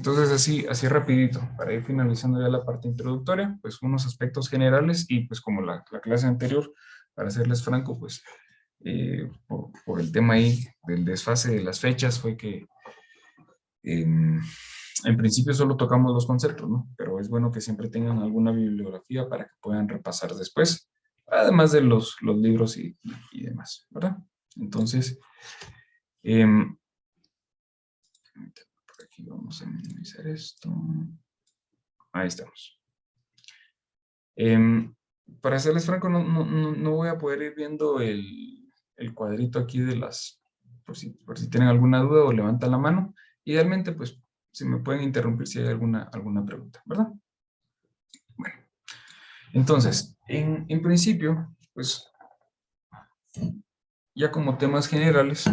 Entonces, así rapidito, para ir finalizando ya la parte introductoria, pues unos aspectos generales y pues como la clase anterior, para serles franco, pues por el tema ahí del desfase de las fechas fue que en principio solo tocamos los conceptos, ¿no? Pero es bueno que siempre tengan alguna bibliografía para que puedan repasar después, además de los libros y demás, ¿verdad? Entonces, por aquí vamos a minimizar esto. Ahí estamos. Para serles franco, no voy a poder ir viendo el cuadrito aquí de las, por si tienen alguna duda o levantan la mano. Idealmente, pues, si me pueden interrumpir si hay alguna pregunta, ¿verdad? Bueno, entonces, en principio, pues, ya como temas generales,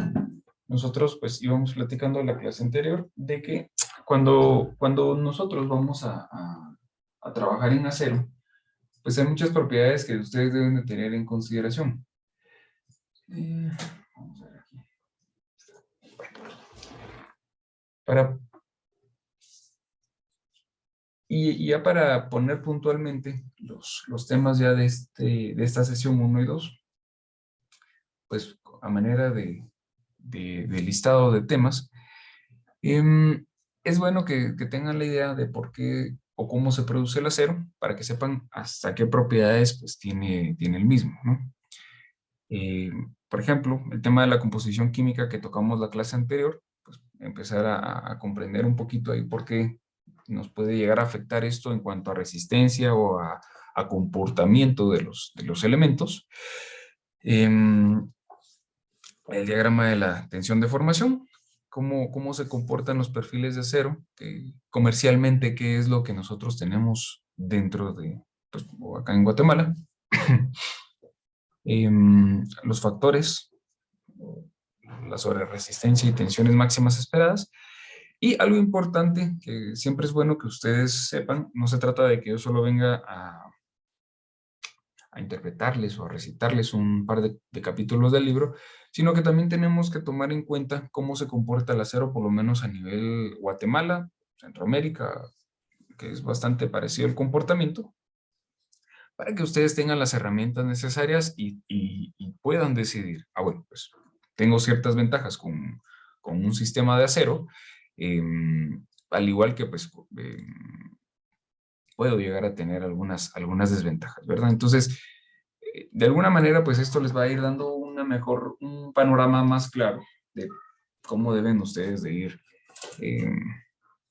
nosotros pues íbamos platicando en la clase anterior de que cuando nosotros vamos a trabajar en acero, pues hay muchas propiedades que ustedes deben de tener en consideración. Vamos a ver aquí. Y ya para poner puntualmente los temas ya de esta sesión 1 y 2, pues a manera de listado de temas, es bueno que tengan la idea de por qué o cómo se produce el acero, para que sepan hasta qué propiedades pues, tiene el mismo, ¿no? Por ejemplo, el tema de la composición química que tocamos la clase anterior, pues empezar a comprender un poquito ahí por qué nos puede llegar a afectar esto en cuanto a resistencia o a comportamiento de los elementos. El diagrama de la tensión de formación, cómo se comportan los perfiles de acero, comercialmente qué es lo que nosotros tenemos dentro de, pues, o acá en Guatemala. Los factores, la sobreresistencia y tensiones máximas esperadas. Y algo importante que siempre es bueno que ustedes sepan, no se trata de que yo solo venga a interpretarles o a recitarles un par de capítulos del libro, sino que también tenemos que tomar en cuenta cómo se comporta el acero, por lo menos a nivel Guatemala, Centroamérica, que es bastante parecido el comportamiento, para que ustedes tengan las herramientas necesarias y puedan decidir, bueno, pues tengo ciertas ventajas con un sistema de acero, al igual que pues puedo llegar a tener algunas desventajas, ¿verdad? Entonces, de alguna manera, pues esto les va a ir dando un panorama más claro de cómo deben ustedes de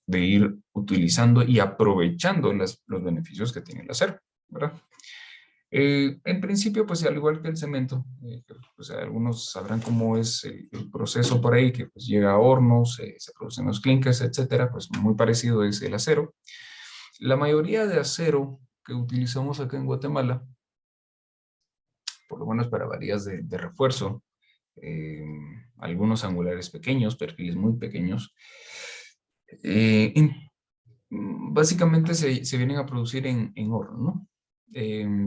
ir utilizando y aprovechando los beneficios que tiene el acero, ¿verdad? En principio, pues al igual que el cemento, pues algunos sabrán cómo es el proceso por ahí, que pues llega a hornos, se producen los clinkers, etcétera, pues muy parecido es el acero. La mayoría de acero que utilizamos acá en Guatemala, por lo menos para varillas de refuerzo, algunos angulares pequeños, perfiles muy pequeños, básicamente se vienen a producir en horno, ¿no?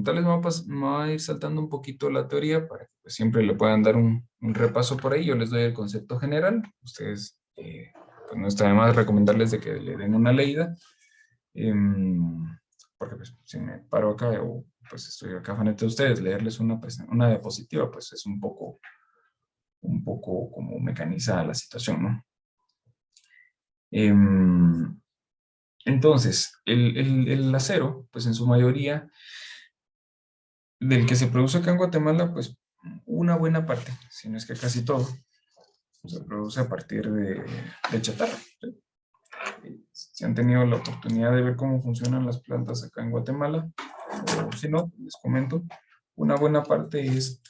Tal vez me va a ir saltando un poquito la teoría para que pues, siempre le puedan dar un repaso por ahí. Yo les doy el concepto general. Ustedes, pues no está de más recomendarles de que le den una leída. Porque pues, si me paro acá o pues estoy acá frente a ustedes, leerles una diapositiva, pues es un poco como mecanizada la situación, ¿no? Entonces, el acero, pues en su mayoría, del que se produce acá en Guatemala, pues una buena parte, si no es que casi todo, se produce a partir de chatarra. ¿Sí? Si han tenido la oportunidad de ver cómo funcionan las plantas acá en Guatemala, o si no, les comento, una buena parte es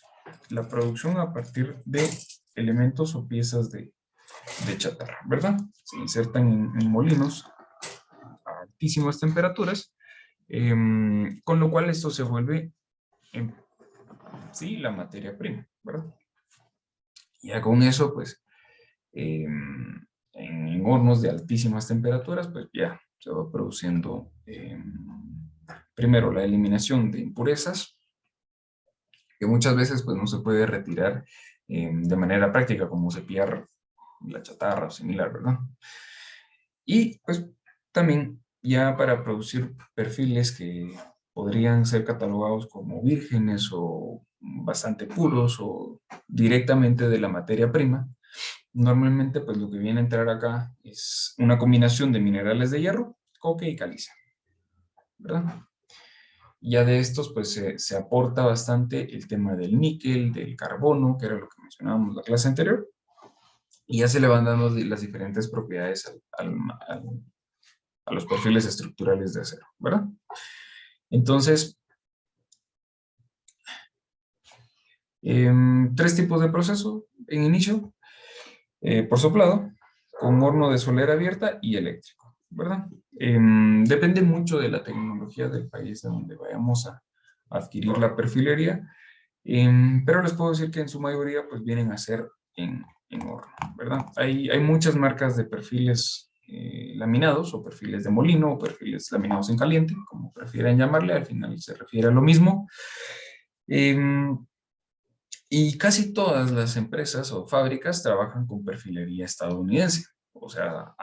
la producción a partir de elementos o piezas de chatarra, ¿verdad? Se insertan en molinos a altísimas temperaturas, con lo cual esto se vuelve en sí la materia prima, ¿verdad? Ya con eso, pues, en hornos de altísimas temperaturas, pues ya se va produciendo primero la eliminación de impurezas, que muchas veces pues no se puede retirar de manera práctica, como cepillar la chatarra o similar, ¿verdad? Y pues también ya para producir perfiles que podrían ser catalogados como vírgenes o bastante puros o directamente de la materia prima, normalmente pues lo que viene a entrar acá es una combinación de minerales de hierro, coque y caliza, ¿verdad? Ya de estos, pues se aporta bastante el tema del níquel, del carbono, que era lo que mencionábamos en la clase anterior, y ya se le van dando las diferentes propiedades a los perfiles estructurales de acero, ¿verdad? Entonces, tres tipos de proceso en inicio, por soplado, con horno de solera abierta y eléctrico, ¿verdad? Depende mucho de la tecnología del país de donde vayamos a adquirir la perfilería, pero les puedo decir que en su mayoría pues vienen a ser en horno, ¿verdad? Hay muchas marcas de perfiles laminados o perfiles de molino o perfiles laminados en caliente, como prefieran llamarle, al final se refiere a lo mismo. Y casi todas las empresas o fábricas trabajan con perfilería estadounidense, o sea,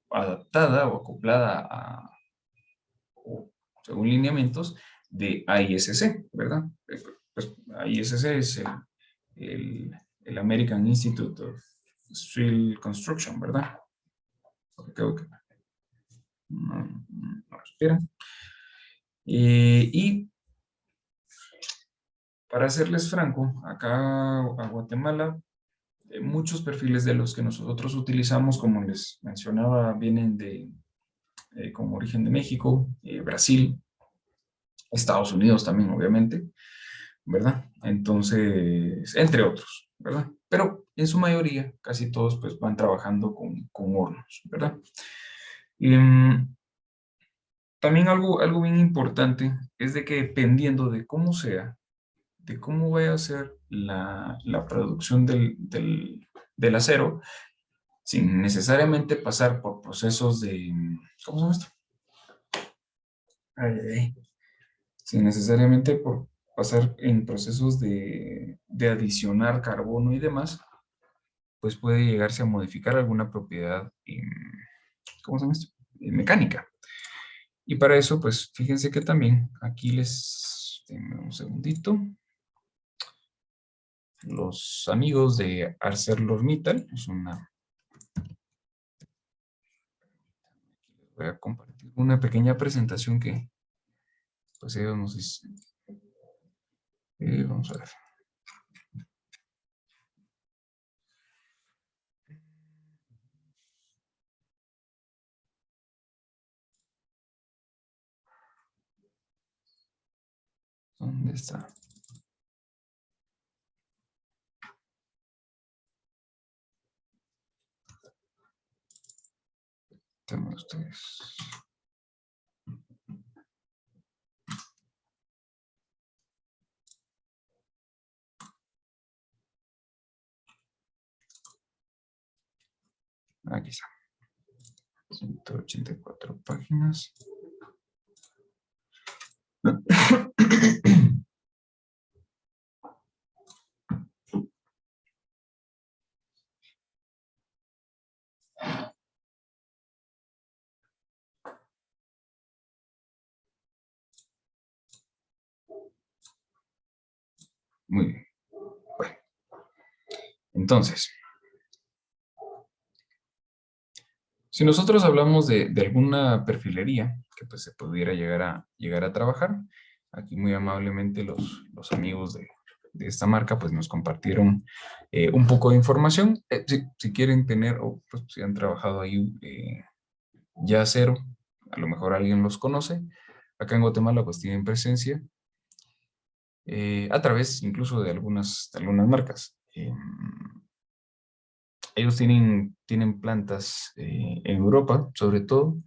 adaptada o acoplada o según lineamientos de AISC, ¿verdad? Pues AISC es el American Institute of Steel Construction, ¿verdad? Creo que no respiran. Y para serles franco, acá a Guatemala, muchos perfiles de los que nosotros utilizamos, como les mencionaba, vienen con origen de México, Brasil, Estados Unidos también, obviamente, ¿verdad? Entonces, entre otros, ¿verdad? Pero en su mayoría, casi todos pues van trabajando con hornos, ¿verdad? Y, también algo bien importante es de que dependiendo de cómo sea, de cómo vaya a ser la producción del acero, sin necesariamente pasar por procesos de, ¿cómo se llama esto? Ay, ay, ay. Sin necesariamente por pasar en procesos de adicionar carbono y demás, pues puede llegarse a modificar alguna propiedad, ¿cómo se llama esto? Mecánica. Y para eso, pues fíjense que también aquí denme un segundito, los amigos de ArcelorMittal, es una, voy a compartir una pequeña presentación que pues ellos nos dicen. Vamos a ver. ¿Dónde está? Tengan ustedes. Aquí está. 184 páginas. Muy bien. Bueno, entonces, si nosotros hablamos de alguna perfilería que pues se pudiera llegar a trabajar, aquí muy amablemente los amigos de esta marca pues nos compartieron un poco de información. Si quieren tener o pues, si han trabajado ahí ya acero, a lo mejor alguien los conoce. Acá en Guatemala pues tienen presencia a través incluso de algunas marcas. Ellos tienen plantas en Europa, sobre todo,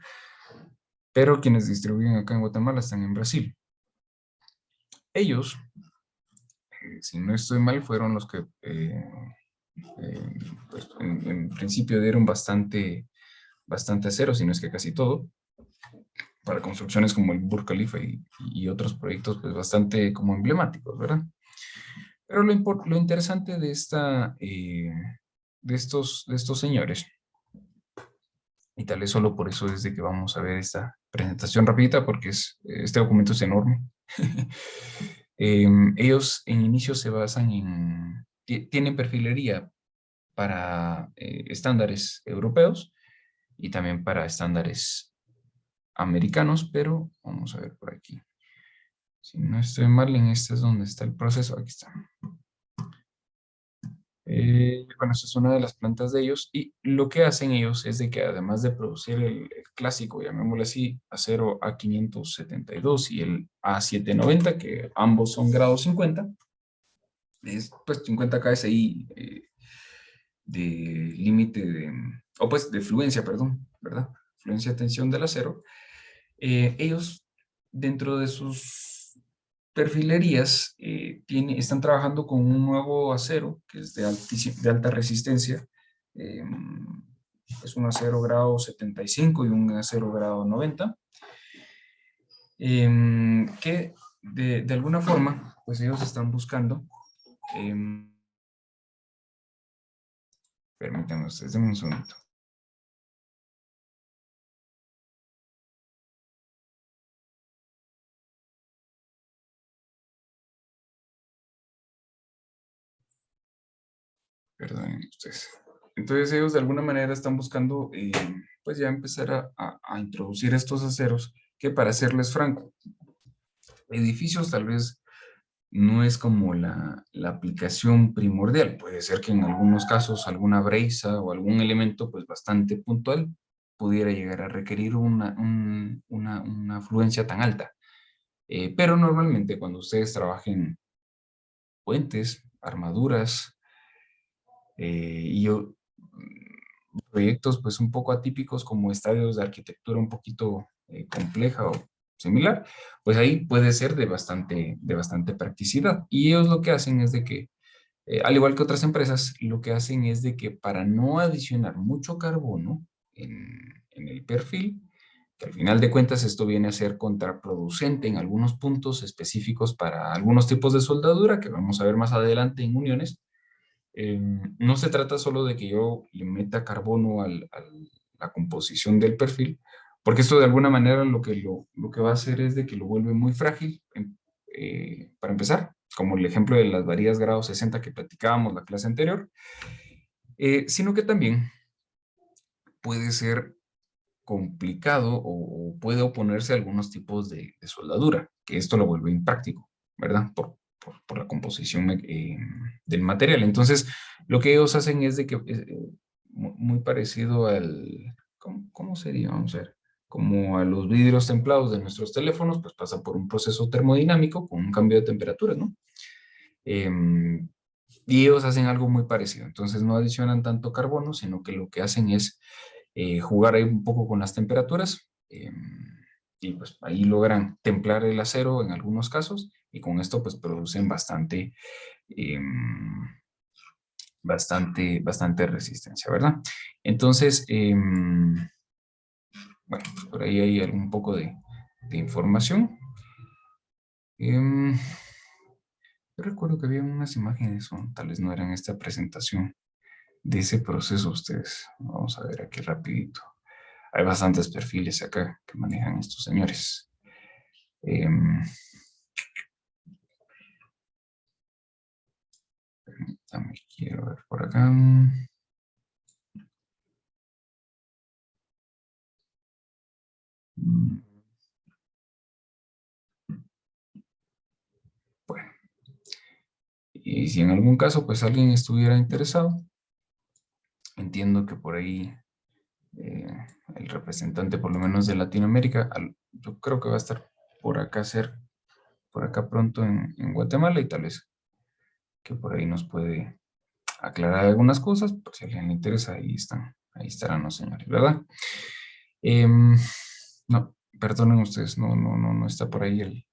pero quienes distribuyen acá en Guatemala están en Brasil. Ellos, si no estoy mal, fueron los que pues, en principio dieron bastante acero, si no es que casi todo, para construcciones como el Burj Khalifa y otros proyectos pues bastante como emblemáticos, ¿verdad? Pero lo interesante de estos señores Y tal vez solo por eso es de que vamos a ver esta presentación rapidita, porque este documento es enorme. Ellos en inicio se basan tienen perfilería para estándares europeos y también para estándares americanos, pero vamos a ver por aquí. Si no estoy mal, en este es donde está el proceso. Aquí está. Bueno, esta es una de las plantas de ellos y lo que hacen ellos es de que además de producir el clásico, llamémosle así, acero A572 y el A790, que ambos son grado 50, es pues 50 KSI de límite o pues de fluencia, perdón, ¿verdad? Fluencia de tensión del acero. Ellos dentro de sus perfilerías están trabajando con un nuevo acero que es de alta resistencia. eh, es un acero grado 75 y un acero grado 90, que de alguna forma, pues ellos están buscando, permítanme ustedes, denme un segundo. Perdonen ustedes. Entonces ellos de alguna manera están buscando, pues ya empezar a introducir estos aceros que, para serles franco, edificios tal vez no es como la aplicación primordial. Puede ser que en algunos casos alguna breisa o algún elemento pues bastante puntual pudiera llegar a requerir una afluencia tan alta. Pero normalmente cuando ustedes trabajen puentes, armaduras, proyectos pues un poco atípicos como estadios de arquitectura un poquito compleja o similar, pues ahí puede ser de bastante practicidad. Y ellos lo que hacen es de que, al igual que otras empresas, lo que hacen es de que para no adicionar mucho carbono en el perfil, que al final de cuentas esto viene a ser contraproducente en algunos puntos específicos para algunos tipos de soldadura, que vamos a ver más adelante en uniones. No se trata solo de que yo le meta carbono a la composición del perfil, porque esto de alguna manera lo que va a hacer es de que lo vuelve muy frágil, para empezar, como el ejemplo de las varillas grado 60 que platicábamos la clase anterior, sino que también puede ser complicado o puede oponerse a algunos tipos de soldadura, que esto lo vuelve impráctico, ¿verdad? Por la composición del material. Entonces, lo que ellos hacen es de que, muy parecido ¿cómo sería? Vamos a ver, como a los vidrios templados de nuestros teléfonos, pues pasa por un proceso termodinámico con un cambio de temperatura, ¿no? Y ellos hacen algo muy parecido. Entonces no adicionan tanto carbono, sino que lo que hacen es jugar ahí un poco con las temperaturas, y pues ahí logran templar el acero en algunos casos y con esto pues producen eh, bastante resistencia, ¿verdad? Entonces, bueno, pues por ahí hay un poco de información. Yo recuerdo que había unas imágenes, o tal vez no eran esta presentación, de ese proceso ustedes. Vamos a ver aquí rapidito. Hay bastantes perfiles acá que manejan estos señores. Permítame, quiero ver por acá. Bueno, y si en algún caso pues alguien estuviera interesado, entiendo que por ahí eh, el representante por lo menos de Latinoamérica, yo creo que va a estar por acá por acá pronto en Guatemala, y tal vez que por ahí nos puede aclarar algunas cosas, por si a alguien le interesa, ahí estarán los señores, ¿verdad? No, perdonen ustedes, no está por ahí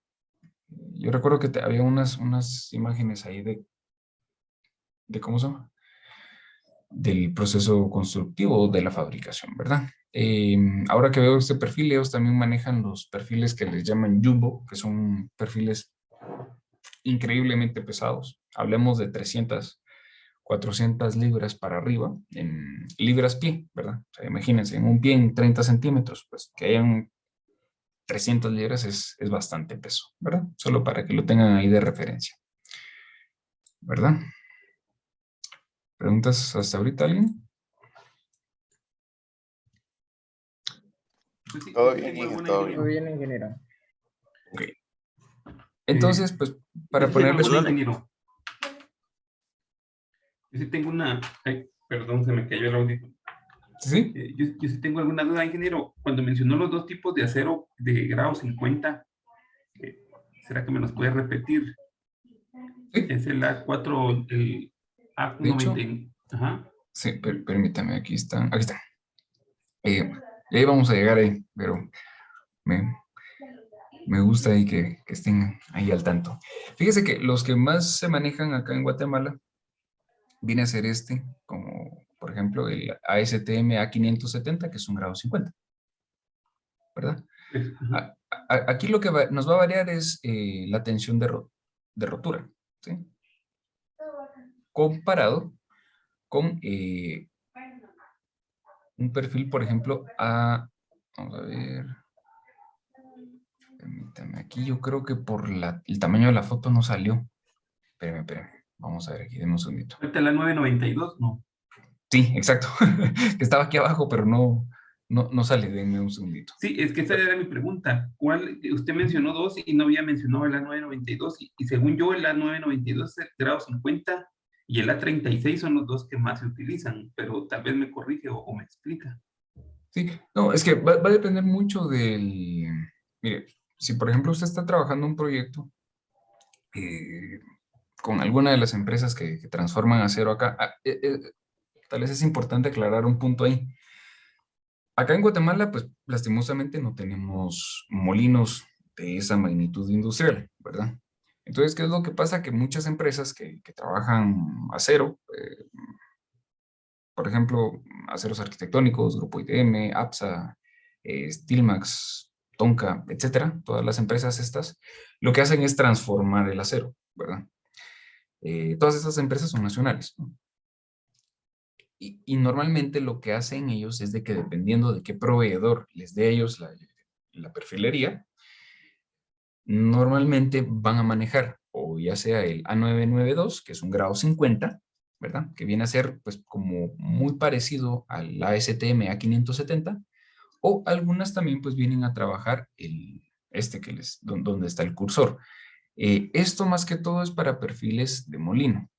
yo recuerdo que había unas imágenes ahí ¿cómo se llama? Del proceso constructivo de la fabricación, ¿verdad? Ahora que veo este perfil, ellos también manejan los perfiles que les llaman jumbo, que son perfiles increíblemente pesados. Hablemos de 300 400 libras para arriba, en libras pie, ¿verdad? O sea, imagínense, en un pie en 30 centímetros, pues que hayan 300 libras es bastante peso, ¿verdad? Solo para que lo tengan ahí de referencia, ¿verdad? ¿Preguntas hasta ahorita alguien? Pues sí, Todo sí bien, tengo Inge, alguna, todo ingeniero. bien. Muy bien, ingeniero. Ok. Entonces, pues, para Yo sí tengo ponerles alguna, un... ingeniero. Yo sí tengo una... Ay, perdón, se me cayó el audio. ¿Sí? Yo sí tengo alguna duda, ingeniero. Cuando mencionó los dos tipos de acero de grado 50, eh, ¿será que me los puede repetir? Sí. Es el A4, el De hecho, A90. Ajá. sí, permítame, aquí están. Aquí están. Y ahí vamos a llegar ahí, pero me gusta ahí que estén ahí al tanto. Fíjese que los que más se manejan acá en Guatemala viene a ser este, como por ejemplo el ASTM A570, que es un grado 50, ¿verdad? Ajá. Aquí lo que nos va a variar es la tensión de rotura, ¿sí? Comparado con un perfil, por ejemplo, vamos a ver, permítame, aquí yo creo que por el tamaño de la foto no salió. Espérame, vamos a ver aquí, denme un segundito. Ahorita la 992, no. Sí, exacto, que estaba aquí abajo, pero no sale, denme un segundito. Sí, es que esa era mi pregunta. ¿Cuál? Usted mencionó dos y no había mencionado el A992 y según yo el A992 es el grado 50 y el A36 son los dos que más se utilizan, pero tal vez me corrige o me explica. Sí, no, es que va a depender mucho del... Mire, si por ejemplo usted está trabajando un proyecto eh, con alguna de las empresas que transforman acero acá, tal vez es importante aclarar un punto ahí. Acá en Guatemala, pues lastimosamente no tenemos molinos de esa magnitud industrial, ¿verdad? Entonces, ¿qué es lo que pasa? Que muchas empresas que trabajan acero, por ejemplo, aceros arquitectónicos, Grupo ITM, APSA, Steelmax, Tonka, etcétera, todas las empresas estas, lo que hacen es transformar el acero, ¿verdad? Todas estas empresas son nacionales, ¿no? Y normalmente lo que hacen ellos es de que dependiendo de qué proveedor les dé a ellos la perfilería, normalmente van a manejar o ya sea el A992, que es un grado 50, ¿verdad? Que viene a ser pues como muy parecido al ASTM A570, o algunas también pues vienen a trabajar donde está el cursor. Esto más que todo es para perfiles de molino.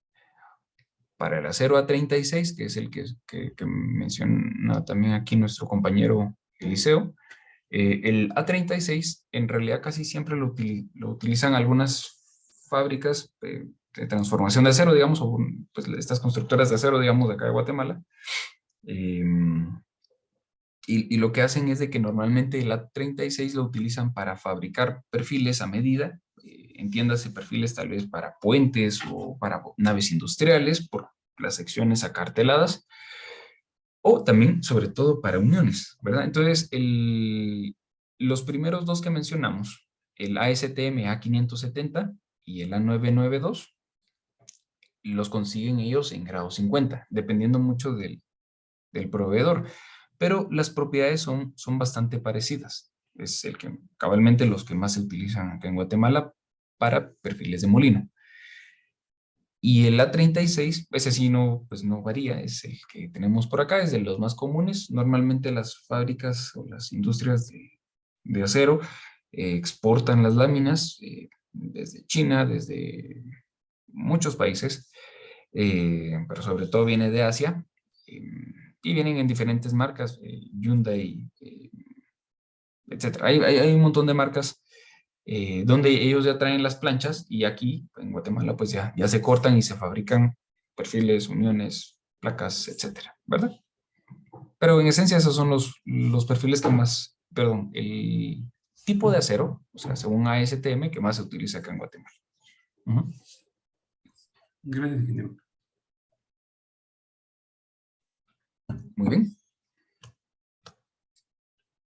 Para el acero A36, que es el que menciona también aquí nuestro compañero Eliseo, el A36 en realidad casi siempre lo utilizan algunas fábricas de transformación de acero, digamos, o pues, estas constructoras de acero, digamos, de acá de Guatemala. Eh, y lo que hacen es de que normalmente el A36 lo utilizan para fabricar perfiles a medida, entiéndase perfiles tal vez para puentes o para naves industriales, por las secciones acarteladas, o también, sobre todo, para uniones, ¿verdad? Entonces, los primeros dos que mencionamos, el ASTM A570 y el A992, los consiguen ellos en grado 50, dependiendo mucho del proveedor, pero las propiedades son bastante parecidas. Es el que, cabalmente, los que más se utilizan acá en Guatemala para perfiles de molino. Y el A36, ese sí no, pues no varía, es el que tenemos por acá, es de los más comunes. Normalmente las fábricas o las industrias de acero exportan las láminas desde China, desde muchos países, pero sobre todo viene de Asia, eh, y vienen en diferentes marcas, Hyundai, etcétera. Hay un montón de marcas donde ellos ya traen las planchas y aquí en Guatemala pues ya se cortan y se fabrican perfiles, uniones, placas, etcétera, ¿verdad? Pero en esencia esos son los perfiles que más, perdón, el tipo de acero, o sea, según ASTM, que más se utiliza acá en Guatemala. Ujú. Gracias, ingeniero. Muy bien.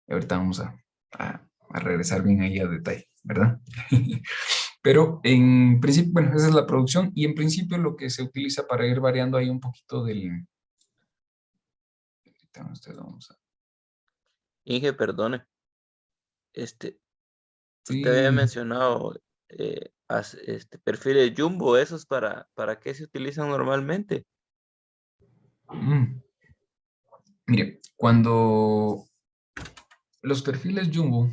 Ahorita vamos a regresar bien ahí a detalle, ¿verdad? Pero en principio, bueno, esa es la producción y en principio lo que se utiliza para ir variando ahí un poquito del... ahorita vamos a... Inge, perdone, usted había Sí, mencionado perfiles Jumbo, ¿esos para qué se utilizan normalmente? mm, mire, cuando los perfiles Jumbo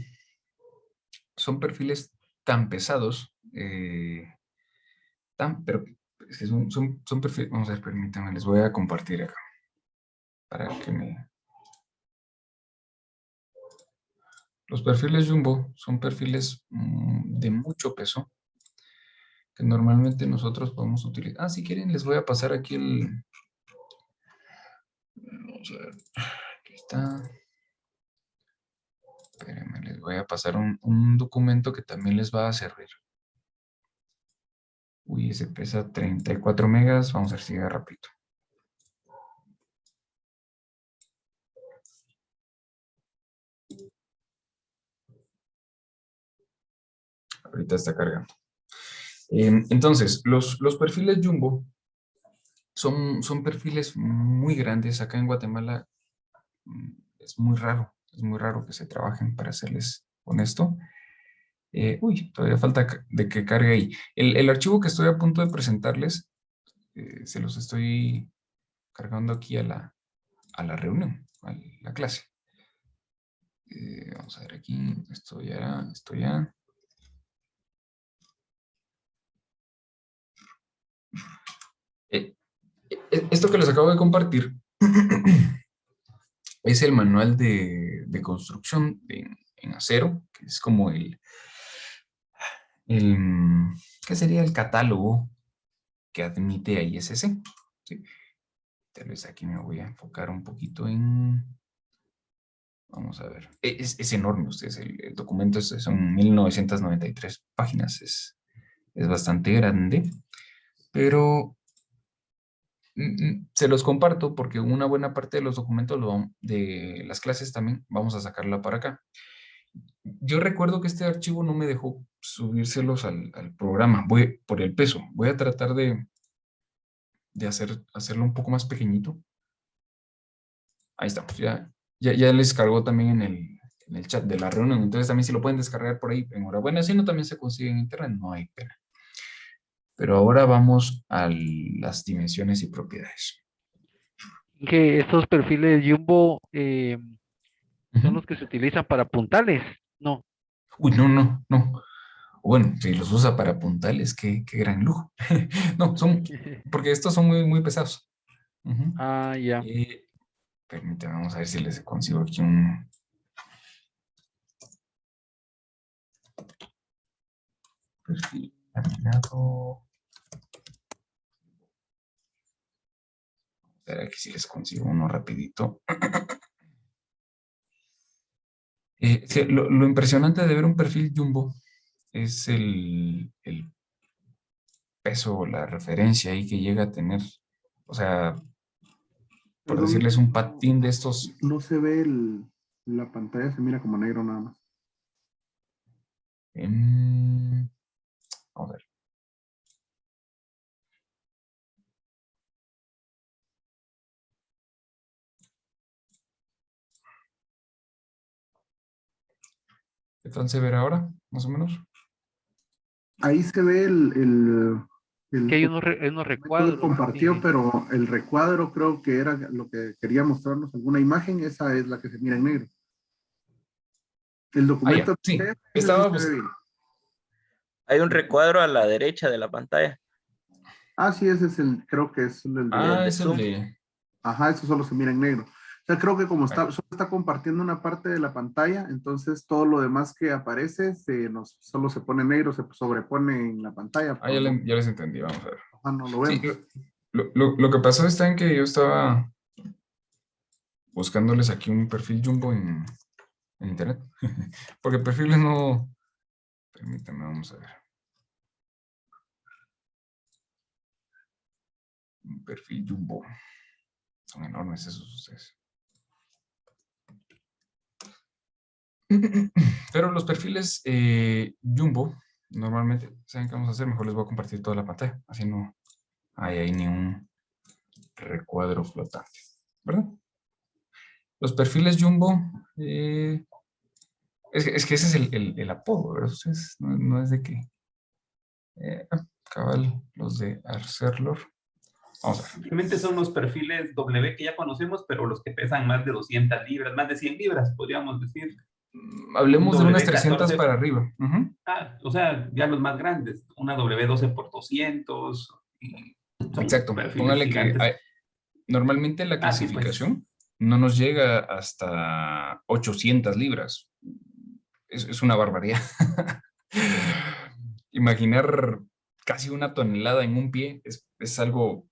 son perfiles tan pesados, pero es que son perfiles, vamos a ver, permítanme, les voy a compartir acá para que me... Los perfiles Jumbo son perfiles de mucho peso que normalmente nosotros podemos utilizar. Ah, si quieren, les voy a pasar aquí el... Vamos a ver, aquí está. Espérenme, les voy a pasar un documento que también les va a servir. Uy, ese pesa 34 megas. Vamos a ver si va rápido. Ahorita está cargando. Entonces, los perfiles Jumbo son perfiles muy grandes. Acá en Guatemala es muy raro que se trabajen, para serles honesto. Uy, todavía falta de que cargue ahí. El archivo que estoy a punto de presentarles, se los estoy cargando aquí a la reunión, a la clase. Vamos a ver aquí, esto ya. Esto que les acabo de compartir es el manual de construcción en acero, que es como el, ¿qué sería el catálogo que admite a ISC? ¿Sí? Tal vez aquí me voy a enfocar un poquito en... Vamos a ver. Es enorme, ustedes. El documento son 1993 páginas. Es bastante grande, pero se los comparto porque una buena parte de los documentos de las clases también vamos a sacarla para acá. Yo recuerdo que este archivo no me dejó subírselos al programa. Voy por el peso. Voy a tratar de hacerlo un poco más pequeñito. Ahí estamos. Ya les cargó también en el chat de la reunión. Entonces también si lo pueden descargar por ahí, enhorabuena. Si no, también se consigue en internet. No hay pena. Pero ahora vamos a las dimensiones y propiedades. Que estos perfiles Jumbo son Ujú. los que se utilizan para puntales, ¿no? Uy, no. Bueno, si los usa para puntales, qué gran lujo. No, porque estos son muy pesados. Ujú. Ah, ya. Permítame, vamos a ver si les consigo aquí un perfil laminado. A ver aquí si les consigo uno rapidito. Sí, lo impresionante de ver un perfil jumbo es el peso, la referencia ahí que llega a tener. O sea, por Perdón, decirles un patín de estos. no se ve la pantalla, se mira como negro nada más. Vamos a ver. ¿Qué tal se verá ahora, más o menos? Ahí se ve Que el hay unos documento que recuadros, compartió, dije. pero el recuadro creo que era lo que quería mostrarnos alguna imagen, esa es la que se mira en negro. El Ah, ya, documento sí. PDF, ese sí Estaba se ve bien. Hay un recuadro a la derecha de la pantalla, Ah, sí, ese es creo que es el el Ah, de de, es el Zoom. de... ajá, eso solo se mira en negro. O sea, creo que como Vale. solo está compartiendo una parte de la pantalla, entonces todo lo demás que aparece solo se pone negro, se sobrepone en la pantalla, Ah, pero no, ya les entendí, vamos a ver. ajá, no lo Sí, vemos. lo que pasó está en que yo estaba buscándoles aquí un perfil jumbo en internet. Porque perfiles no... Permítame, vamos a ver. Un perfil jumbo. Son enormes esos ustedes. Pero los perfiles jumbo, normalmente, ¿saben qué vamos a hacer? Mejor les voy a compartir toda la pantalla, así no hay ahí ni un recuadro flotante, ¿verdad? Los perfiles Jumbo, es que ese es el apodo, ¿verdad? Ustedes, no es de que, cabal, los de Arcelor. Vamos a ver. Simplemente son los perfiles W que ya conocemos, pero los que pesan más de 200 libras, más de 100 libras, podríamos decir. Hablemos de unas W14. 300 para arriba. Ujú. O sea, ya los más grandes, una W12 por 200, y son Exacto. perfiles Póngale que gigantes. normalmente la Ah, sí, pues. clasificación no nos llega hasta 800 libras. Es una barbaridad. Imaginar casi una tonelada en un pie es algo,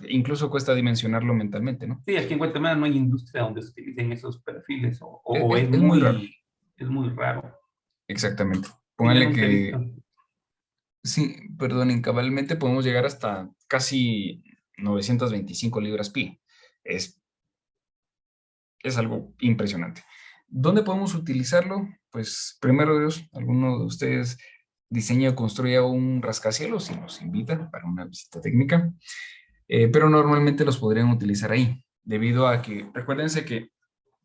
incluso cuesta dimensionarlo mentalmente, ¿no? Sí, aquí en Guatemala no hay industria donde se utilicen esos perfiles, o Es muy raro. es muy raro. Exactamente. Sí, yo Póngale nunca he que, visto. sí, perdonen, cabalmente podemos llegar hasta casi 925 libras pie. Es algo impresionante. ¿Dónde podemos utilizarlo? Pues primero Dios, alguno de ustedes diseña o construya un rascacielos y nos invita para una visita técnica, pero normalmente los podrían utilizar ahí, debido a que, recuérdense que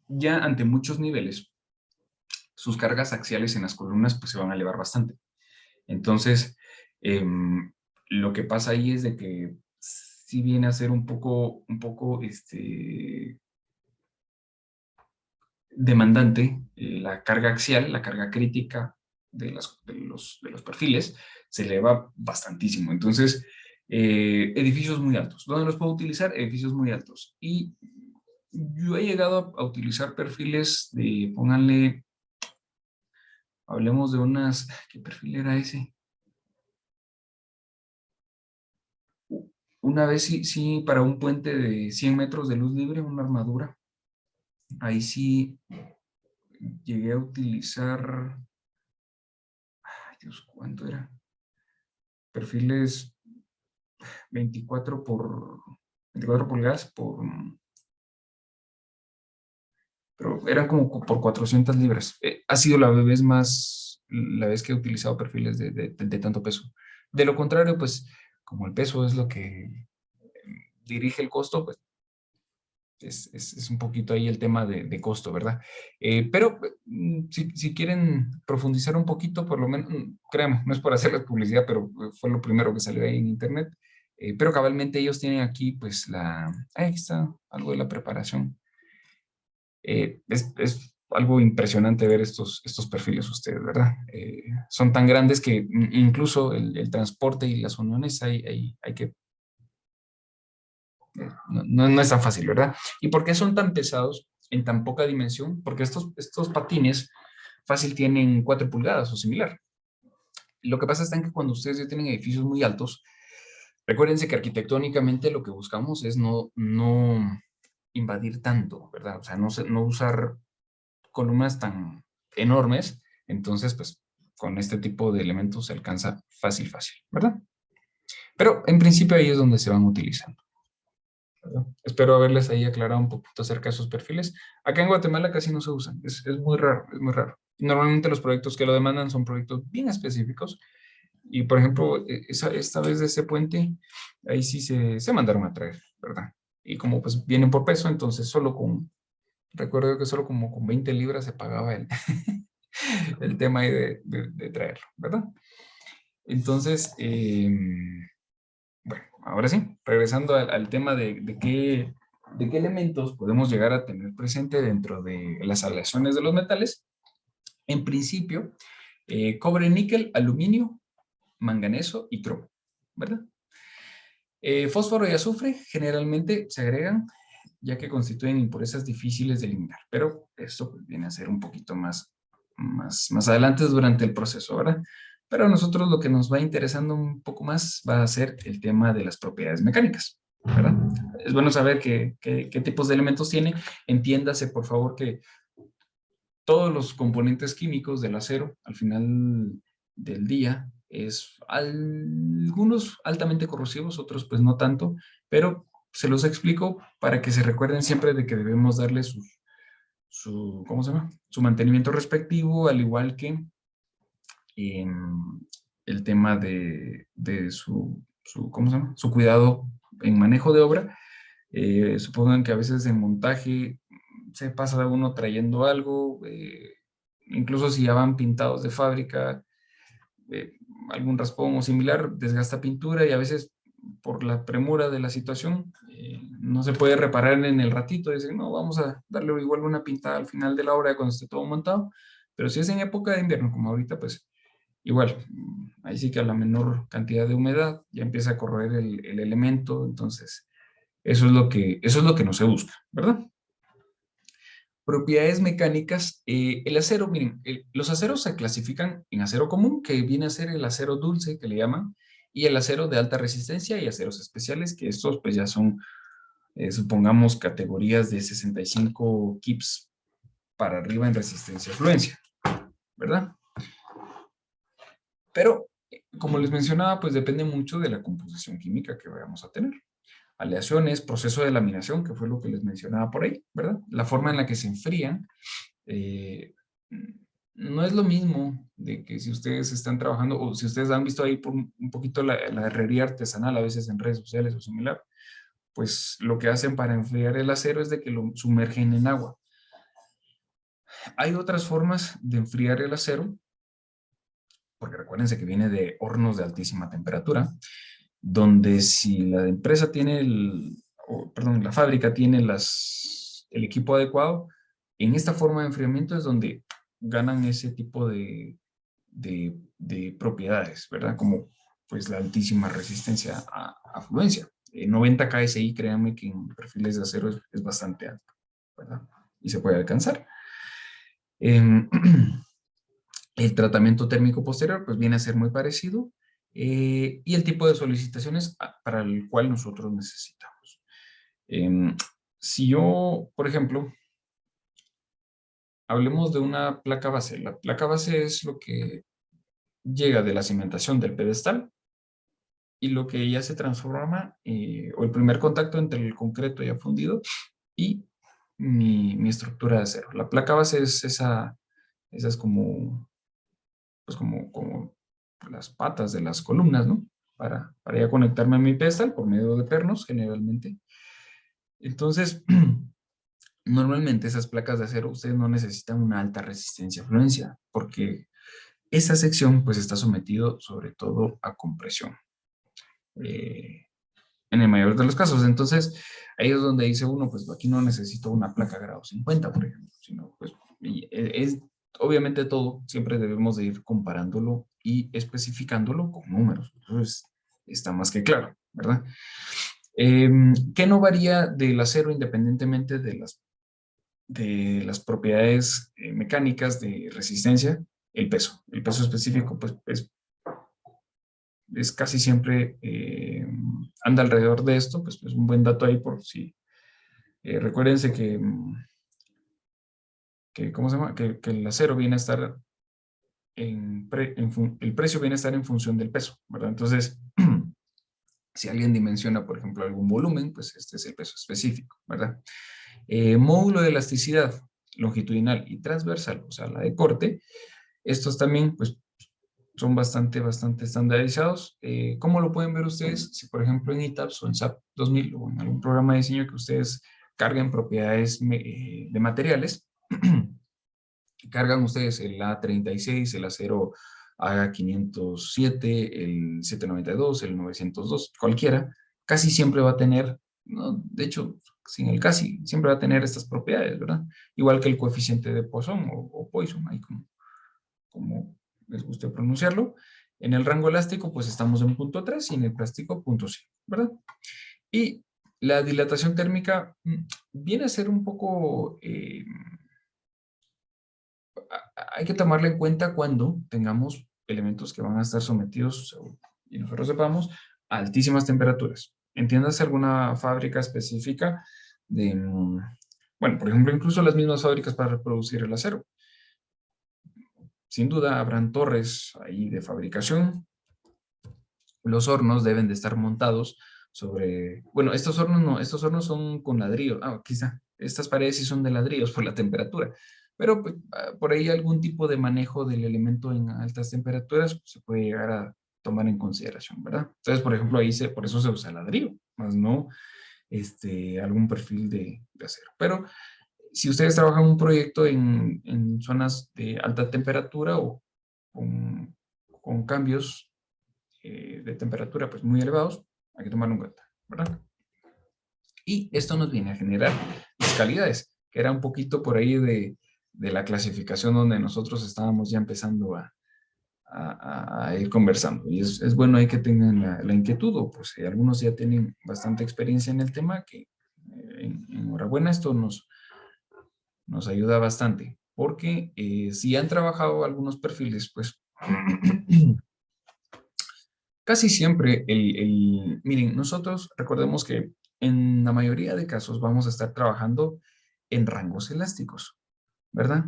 ya ante muchos niveles, sus cargas axiales en las columnas pues se van a elevar bastante. Entonces, lo que pasa ahí es de que sí viene a ser un poco demandante, la carga axial, la carga crítica de los perfiles, se eleva bastantísimo. Entonces, edificios muy altos. ¿Dónde los puedo utilizar? Edificios muy altos. Y yo he llegado a utilizar perfiles de, pónganle, hablemos de unas, ¿qué perfil era ese? Una vez sí, para un puente de 100 metros de luz libre, una armadura, ahí sí llegué a utilizar, ay Dios, ¿cuánto era? Perfiles 24 pulgadas pero eran como por 400 libras. Ha sido la vez que he utilizado perfiles de tanto peso. De lo contrario, pues, como el peso es lo que dirige el costo, pues, es un poquito ahí el tema de costo, ¿verdad? Pero si quieren profundizar un poquito, por lo menos, créanme, no es por hacerles publicidad, pero fue lo primero que salió ahí en internet. Pero cabalmente ellos tienen aquí, pues, ahí está, algo de la preparación. Es algo impresionante ver estos perfiles ustedes, ¿verdad? Son tan grandes que incluso el transporte y las uniones hay que no es tan fácil, ¿verdad? ¿Y por qué son tan pesados en tan poca dimensión? Porque estos patines fácil tienen 4 pulgadas o similar. Lo que pasa es que cuando ustedes ya tienen edificios muy altos, recuérdense que arquitectónicamente lo que buscamos es no invadir tanto, ¿verdad? O sea, no usar columnas tan enormes, entonces, pues, con este tipo de elementos se alcanza fácil, ¿verdad? Pero en principio ahí es donde se van utilizando, ¿verdad? Espero haberles ahí aclarado un poquito acerca de esos perfiles. Acá en Guatemala casi no se usan, es muy raro, es muy raro. Normalmente los proyectos que lo demandan son proyectos bien específicos y, por ejemplo, esta vez de ese puente, ahí sí se mandaron a traer, ¿verdad? Y como pues vienen por peso, entonces recuerdo que solo como con 20 libras se pagaba el tema ahí de traerlo, ¿verdad? Entonces, bueno, ahora sí, regresando al tema de qué elementos podemos llegar a tener presente dentro de las aleaciones de los metales. En principio, cobre, níquel, aluminio, manganeso y cromo, ¿verdad? Fósforo y azufre generalmente se agregan ya que constituyen impurezas difíciles de eliminar, pero esto pues, viene a ser un poquito más adelante durante el proceso, ¿verdad? Pero a nosotros lo que nos va interesando un poco más va a ser el tema de las propiedades mecánicas, ¿verdad? Es bueno saber qué tipos de elementos tiene. Entiéndase, por favor, que todos los componentes químicos del acero, al final del día, algunos altamente corrosivos, otros pues no tanto, pero se los explico para que se recuerden siempre de que debemos darle ¿cómo se llama? Su mantenimiento respectivo, al igual que el tema de ¿cómo se llama? Su cuidado en manejo de obra. Supongan que a veces en montaje se pasa uno trayendo algo, incluso si ya van pintados de fábrica, eh, algún raspón o similar, desgasta pintura y a veces por la premura de la situación no se puede reparar en el ratito. Dicen, no, vamos a darle igual una pintada al final de la obra cuando esté todo montado. Pero si es en época de invierno, como ahorita, pues igual, ahí sí que a la menor cantidad de humedad ya empieza a corroer el elemento. Entonces, eso es lo que no se busca, ¿verdad? Propiedades mecánicas. El acero, miren, los aceros se clasifican en acero común, que viene a ser el acero dulce, que le llaman, y el acero de alta resistencia y aceros especiales, que estos pues ya son, supongamos, categorías de 65 kips para arriba en resistencia a fluencia, ¿verdad? Pero, como les mencionaba, pues depende mucho de la composición química que vayamos a tener. Aleaciones, proceso de laminación, que fue lo que les mencionaba por ahí, ¿verdad? La forma en la que se enfrían, no es lo mismo de que si ustedes están trabajando, o si ustedes han visto ahí por un poquito la herrería artesanal, a veces en redes sociales o similar, pues lo que hacen para enfriar el acero es de que lo sumergen en agua. Hay otras formas de enfriar el acero, porque recuérdense que viene de hornos de altísima temperatura, donde si la empresa tiene la fábrica tiene el equipo adecuado, en esta forma de enfriamiento es donde ganan ese tipo de propiedades, ¿verdad? Como pues la altísima resistencia a fluencia. 90 KSI, créanme que en perfiles de acero es bastante alto, ¿verdad? Y se puede alcanzar. El tratamiento térmico posterior pues viene a ser muy parecido, y el tipo de solicitaciones para el cual nosotros necesitamos. Si yo, por ejemplo, hablemos de una placa base. La placa base es lo que llega de la cimentación del pedestal y lo que ya se transforma, o el primer contacto entre el concreto ya fundido y mi estructura de acero. La placa base es esas como, pues como las patas de las columnas, ¿no? Para ya conectarme a mi pedestal por medio de pernos, generalmente. Entonces, normalmente esas placas de acero, ustedes no necesitan una alta resistencia a fluencia, porque esa sección pues está sometido sobre todo a compresión. En el mayor de los casos. Entonces, ahí es donde dice uno, pues aquí no necesito una placa grado 50, por ejemplo, sino pues obviamente todo, siempre debemos de ir comparándolo y especificándolo con números. Entonces, está más que claro, ¿verdad? ¿Qué no varía del acero independientemente de las propiedades mecánicas de resistencia? El peso. El peso específico, pues, es casi siempre anda alrededor de esto, pues es un buen dato ahí por si. Recuérdense que, ¿cómo se llama? Que el acero viene a estar el precio viene a estar en función del peso, ¿verdad? Entonces, si alguien dimensiona, por ejemplo, algún volumen, pues este es el peso específico, ¿verdad? Módulo de elasticidad longitudinal y transversal, o sea, la de corte, estos también, pues, son bastante estandarizados. ¿Cómo lo pueden ver ustedes? Si, por ejemplo, en ETABS o en SAP 2000 o en algún programa de diseño que ustedes carguen propiedades de materiales, cargan ustedes el A36, el acero A507, el 792, el 902, cualquiera, casi siempre va a tener, ¿no? De hecho, sin el casi, siempre va a tener estas propiedades, ¿verdad? Igual que el coeficiente de Poisson o Poisson, ahí como les guste pronunciarlo. En el rango elástico, pues estamos en punto 3 y en el plástico punto 5, ¿verdad? Y la dilatación térmica viene a ser un poco... hay que tomarla en cuenta cuando tengamos elementos que van a estar sometidos, y nosotros sepamos, a altísimas temperaturas. Entiéndase alguna fábrica específica de, bueno, por ejemplo, incluso las mismas fábricas para reproducir el acero. Sin duda habrán torres ahí de fabricación. Los hornos deben de estar montados sobre, bueno, estos hornos no, estos hornos son con ladrillo. Quizá estas paredes sí son de ladrillos por la temperatura, pero pues, por ahí algún tipo de manejo del elemento en altas temperaturas pues, se puede llegar a tomar en consideración, ¿verdad? Entonces, por ejemplo, ahí por eso se usa ladrillo, más no algún perfil de acero. Pero si ustedes trabajan un proyecto en zonas de alta temperatura o con cambios de temperatura pues muy elevados, hay que tomarlo en cuenta, ¿verdad? Y esto nos viene a generar las calidades, que era un poquito por ahí de la clasificación donde nosotros estábamos ya empezando a ir conversando. Y es bueno ahí que tengan la inquietud, o pues si algunos ya tienen bastante experiencia en el tema, que enhorabuena, esto nos ayuda bastante, porque si han trabajado algunos perfiles, pues casi siempre miren, nosotros recordemos que en la mayoría de casos vamos a estar trabajando en rangos elásticos, ¿verdad?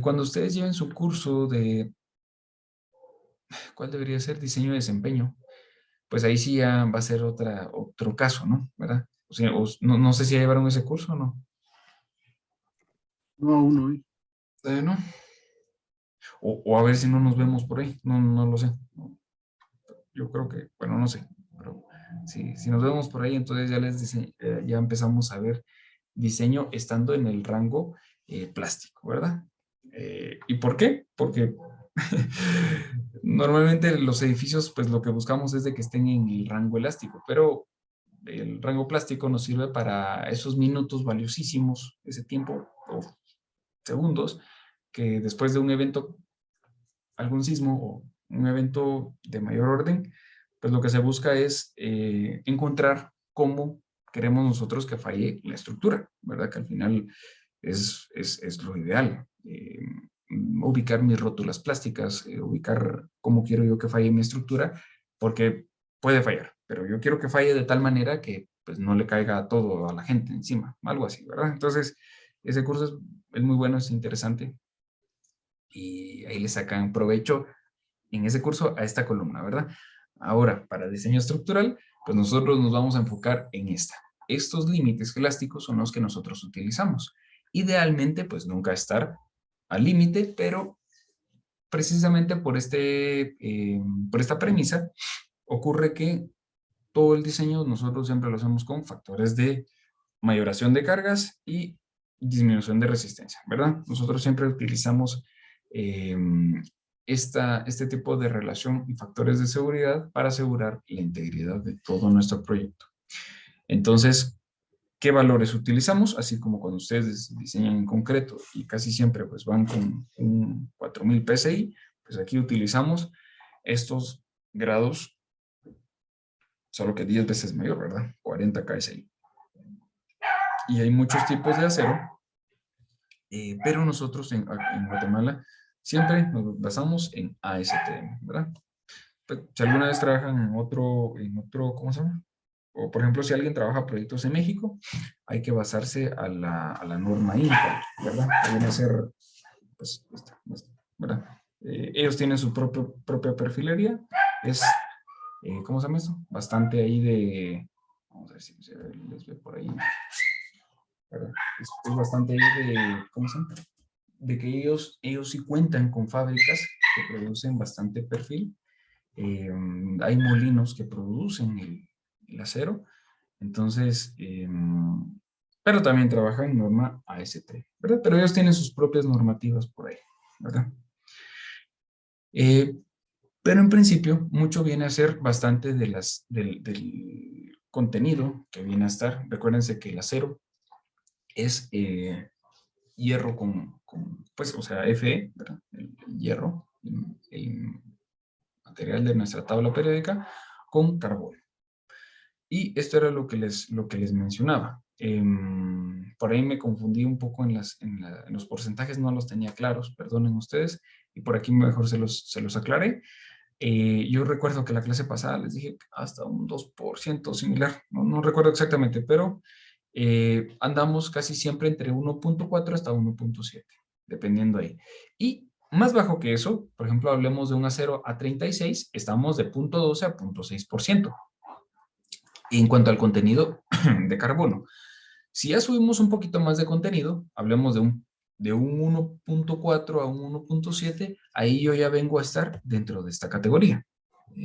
Cuando ustedes lleven su curso de, ¿cuál debería ser? Diseño de desempeño, pues ahí sí ya va a ser otro caso, ¿no? ¿Verdad? O sea, no sé si ya llevaron ese curso o no. No, aún no. ¿No? O a ver si no nos vemos por ahí, no lo sé. Yo creo que, bueno, no sé, pero si nos vemos por ahí, entonces ya empezamos a ver diseño estando en el rango plástico, ¿verdad? ¿Y por qué? Porque normalmente los edificios, pues lo que buscamos es de que estén en el rango elástico, pero el rango plástico nos sirve para esos minutos valiosísimos, ese tiempo o segundos, que después de un evento, algún sismo o un evento de mayor orden, pues lo que se busca es encontrar cómo queremos nosotros que falle la estructura, ¿verdad? Que al final es lo ideal. Ubicar mis rótulas plásticas, ubicar cómo quiero yo que falle mi estructura, porque puede fallar, pero yo quiero que falle de tal manera que pues no le caiga todo a la gente encima, algo así, ¿verdad? Entonces, ese curso es muy bueno, es interesante y ahí le sacan provecho en ese curso a esta columna, ¿verdad? Ahora, para diseño estructural, pues nosotros nos vamos a enfocar en esta. Estos límites elásticos son los que nosotros utilizamos. Idealmente, pues nunca estar al límite, pero precisamente por esta premisa, ocurre que todo el diseño nosotros siempre lo hacemos con factores de mayoración de cargas y disminución de resistencia, ¿verdad? Nosotros siempre utilizamos eh, este tipo de relación y factores de seguridad para asegurar la integridad de todo nuestro proyecto. Entonces, ¿qué valores utilizamos? Así como cuando ustedes diseñan en concreto y casi siempre pues van con un 4000 PSI, pues aquí utilizamos estos grados, solo que 10 veces mayor, ¿verdad? 40 KSI. Y hay muchos tipos de acero, pero nosotros en Guatemala siempre nos basamos en ASTM, ¿verdad? Pues, si alguna vez trabajan en otro, ¿cómo se llama? O por ejemplo, si alguien trabaja proyectos en México, hay que basarse a la norma INPA, ¿verdad? Que viene a ser, pues, ¿verdad? Ellos tienen su propia perfilería, es, ¿cómo se llama eso? Bastante ahí vamos a ver si se les ve por ahí, ¿verdad? Es bastante ahí ¿cómo se llama? De que ellos sí cuentan con fábricas que producen bastante perfil. Hay molinos que producen el acero, entonces, pero también trabajan en norma AST, ¿verdad? Pero ellos tienen sus propias normativas por ahí, ¿verdad? Pero en principio, mucho viene a ser bastante del contenido que viene a estar. Recuérdense que el acero es hierro pues, o sea, Fe, ¿verdad? El hierro, el material de nuestra tabla periódica, con carbono. Y esto era lo que les mencionaba. Por ahí me confundí un poco en los porcentajes, no los tenía claros, perdonen ustedes, y por aquí mejor se los aclaré. Yo recuerdo que la clase pasada les dije hasta un 2% similar, no recuerdo exactamente, pero andamos casi siempre entre 1.4 hasta 1.7, dependiendo ahí. Y más bajo que eso, por ejemplo, hablemos de un acero A36, estamos de 0.12 a 0.6%. En cuanto al contenido de carbono, si ya subimos un poquito más de contenido, hablemos de un de un 1.4 a un 1.7, ahí yo ya vengo a estar dentro de esta categoría.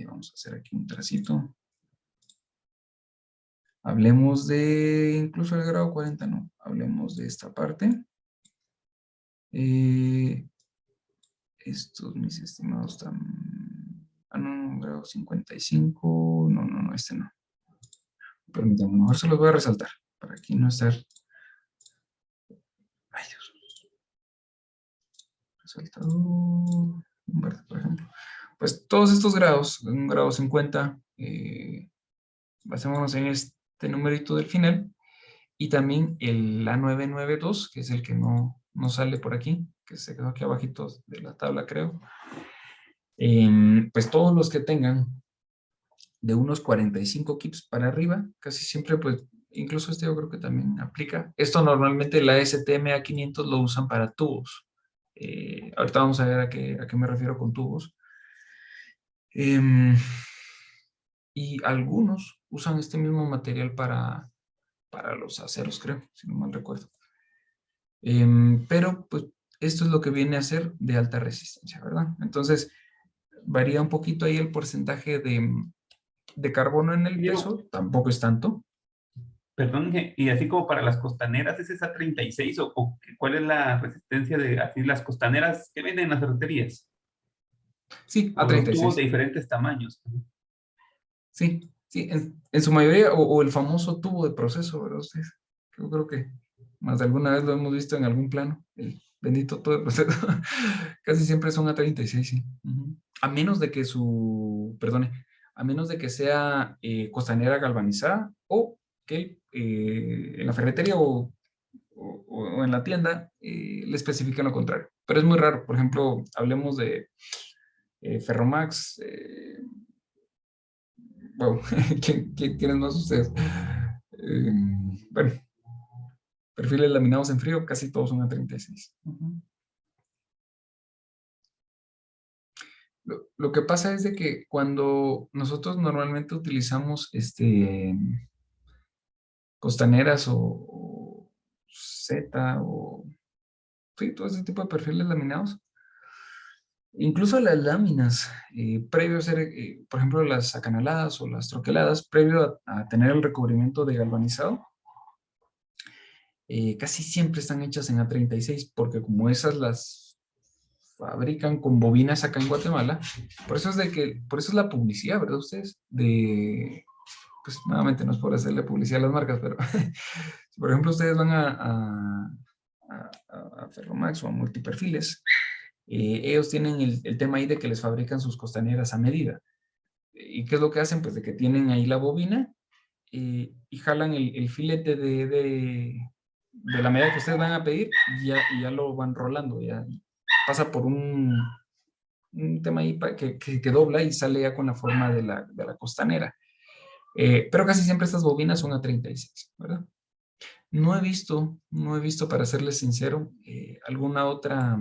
Vamos a hacer aquí un tracito. Hablemos de incluso el grado 40, no. Hablemos de esta parte. Estos, mis estimados, están... Ah, no, grado 55. No, no, no, este no. Permítanme, mejor se los voy a resaltar para aquí no estar... Ay, Dios. Resaltador. Un verde, por ejemplo. Pues todos estos grados, un grado 50, basémonos en este numerito del final, y también el A992, que es el que no sale por aquí, que se quedó aquí abajito de la tabla, creo. Pues todos los que tengan de unos 45 kips para arriba, casi siempre, pues, incluso este yo creo que también aplica. Esto normalmente la STM A500 lo usan para tubos. Ahorita vamos a ver a qué me refiero con tubos. Y algunos usan este mismo material para los aceros, creo, si no mal recuerdo. Pero, pues, esto es lo que viene a ser de alta resistencia, ¿verdad? Entonces, varía un poquito ahí el porcentaje de carbono en el peso, tampoco es tanto. Perdón, y así como para las costaneras, ¿es esa 36 o cuál es la resistencia de así las costaneras que venden en las ferreterías? Sí, O los tubos A36. de diferentes tamaños. Sí, sí, en su mayoría, o el famoso tubo de proceso, ¿verdad? Ustedes, yo creo que más de alguna vez lo hemos visto en algún plano, el bendito tubo de proceso. Casi siempre son A36, sí. A menos de que perdone, a menos de que sea costanera galvanizada o que en la ferretería o en la tienda le especifiquen lo contrario. Pero es muy raro. Por ejemplo, hablemos de Ferromax. Wow, ¿quién tienen más ustedes? Bueno, perfiles laminados en frío, casi todos son A36. Lo que pasa es de que cuando nosotros normalmente utilizamos costaneras o Z o sí, todo ese tipo de perfiles laminados, incluso las láminas, previo a ser, por ejemplo, las acanaladas o las troqueladas, previo a tener el recubrimiento de galvanizado, casi siempre están hechas en A36, porque como esas las fabrican con bobinas acá en Guatemala, por eso es la publicidad, ¿verdad? Ustedes, pues nuevamente no es por hacerle publicidad a las marcas, pero si por ejemplo ustedes van a Ferromax o a Multiperfiles, ellos tienen el tema ahí de que les fabrican sus costaneras a medida. ¿Y qué es lo que hacen? Pues de que tienen ahí la bobina y jalan el filete de la medida que ustedes van a pedir y ya lo van rolando, ya pasa por un tema ahí que dobla y sale ya con la forma de la costanera. Pero casi siempre estas bobinas son A36, ¿verdad? No he visto, para serles sincero, alguna otra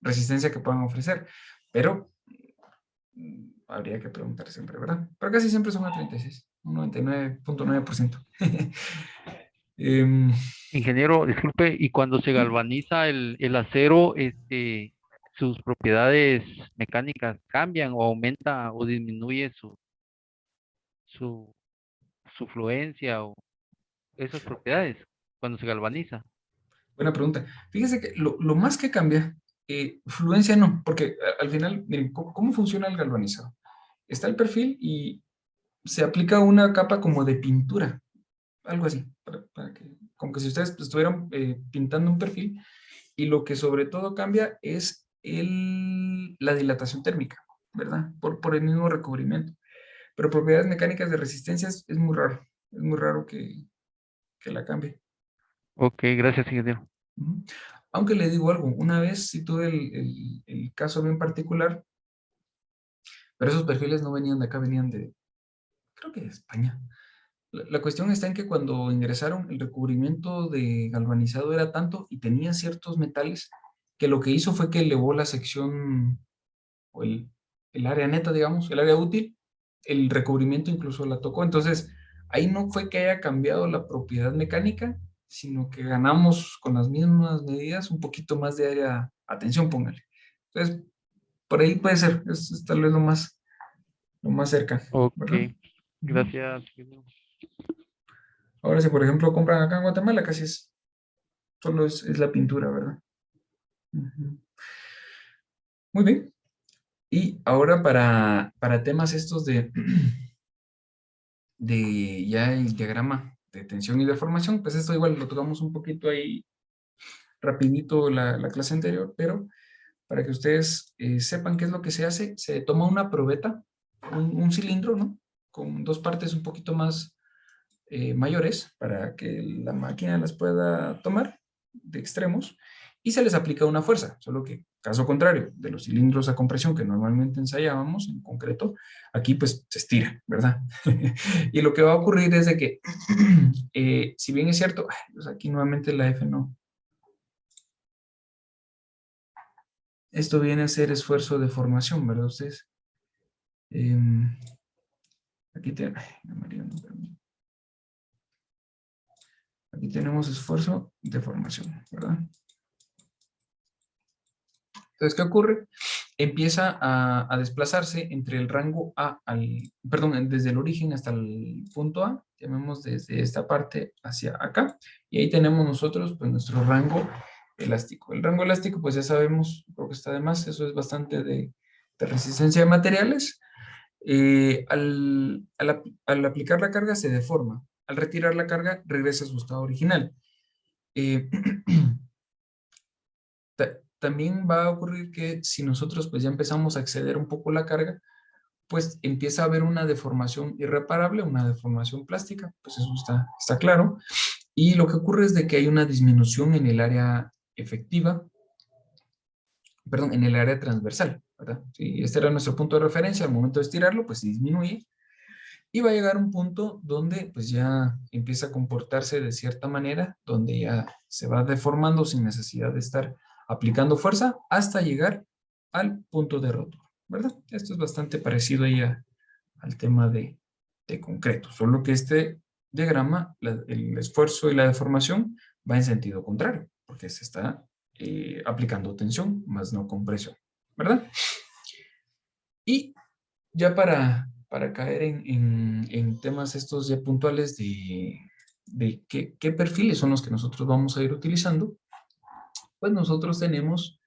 resistencia que puedan ofrecer, pero habría que preguntar siempre, ¿verdad? Pero casi siempre son A36, un 99.9%. Ingeniero, disculpe, y cuando se galvaniza el acero, sus propiedades mecánicas cambian o aumenta o disminuye su, su fluencia o esas propiedades cuando se galvaniza. Buena pregunta. Fíjese que lo más que cambia, fluencia no, porque al final, miren, ¿cómo funciona el galvanizado? Está el perfil y se aplica una capa como de pintura, algo así, para que, como que si ustedes estuvieran pintando un perfil, y lo que sobre todo cambia es la dilatación térmica, ¿verdad? Por el mismo recubrimiento. Pero propiedades mecánicas de resistencia es muy raro que la cambie. Ok, gracias, ingeniero. Aunque le digo algo, una vez sí tuve el caso bien particular, pero esos perfiles no venían de acá, venían creo que de España. La cuestión está en que cuando ingresaron, el recubrimiento de galvanizado era tanto y tenía ciertos metales que lo que hizo fue que elevó la sección o el área neta, digamos, el área útil, el recubrimiento incluso la tocó. Entonces, ahí no fue que haya cambiado la propiedad mecánica, sino que ganamos con las mismas medidas un poquito más de área, atención, póngale. Entonces, por ahí puede ser, es tal vez lo más cerca, Ok, ¿verdad? Ujú. gracias. Ahora, si por ejemplo compran acá en Guatemala, casi solo es la pintura, ¿verdad? Ujú. Muy bien. Y ahora para temas estos de ya el diagrama de tensión y deformación, pues esto igual lo tocamos un poquito ahí rapidito la clase anterior, pero para que ustedes sepan qué es lo que se hace, se toma una probeta, un cilindro, ¿no? Con dos partes un poquito más mayores para que la máquina las pueda tomar de extremos y se les aplica una fuerza, solo que caso contrario de los cilindros a compresión que normalmente ensayábamos en concreto, aquí pues se estira, ¿verdad? Y lo que va a ocurrir es de que, si bien es cierto, pues aquí nuevamente la F no, esto viene a ser esfuerzo de formación, ¿verdad ustedes? Aquí, aquí tenemos esfuerzo de formación, ¿verdad? Entonces, ¿qué ocurre? Empieza a desplazarse entre el rango A perdón, desde el origen hasta el punto A, llamemos desde esta parte hacia acá, y ahí tenemos nosotros pues nuestro rango elástico. El rango elástico pues ya sabemos, creo que está de más, eso es bastante de resistencia de materiales. Al aplicar la carga se deforma, al retirar la carga regresa a su estado original. Eh, también va a ocurrir que si nosotros pues ya empezamos a exceder un poco la carga, pues empieza a haber una deformación irreparable, una deformación plástica, pues eso está claro. Y lo que ocurre es de que hay una disminución en el área efectiva, perdón, en el área transversal, ¿verdad? Si este era nuestro punto de referencia, al momento de estirarlo, pues se disminuye y va a llegar un punto donde pues ya empieza a comportarse de cierta manera, donde ya se va deformando sin necesidad de estar aplicando fuerza hasta llegar al punto de rotura, ¿verdad? Esto es bastante parecido ahí al tema de concreto, solo que este diagrama, el esfuerzo y la deformación va en sentido contrario, porque se está aplicando tensión, más no compresión, ¿verdad? Y ya para caer en temas estos ya puntuales de qué perfiles son los que nosotros vamos a ir utilizando, pues nosotros tenemos,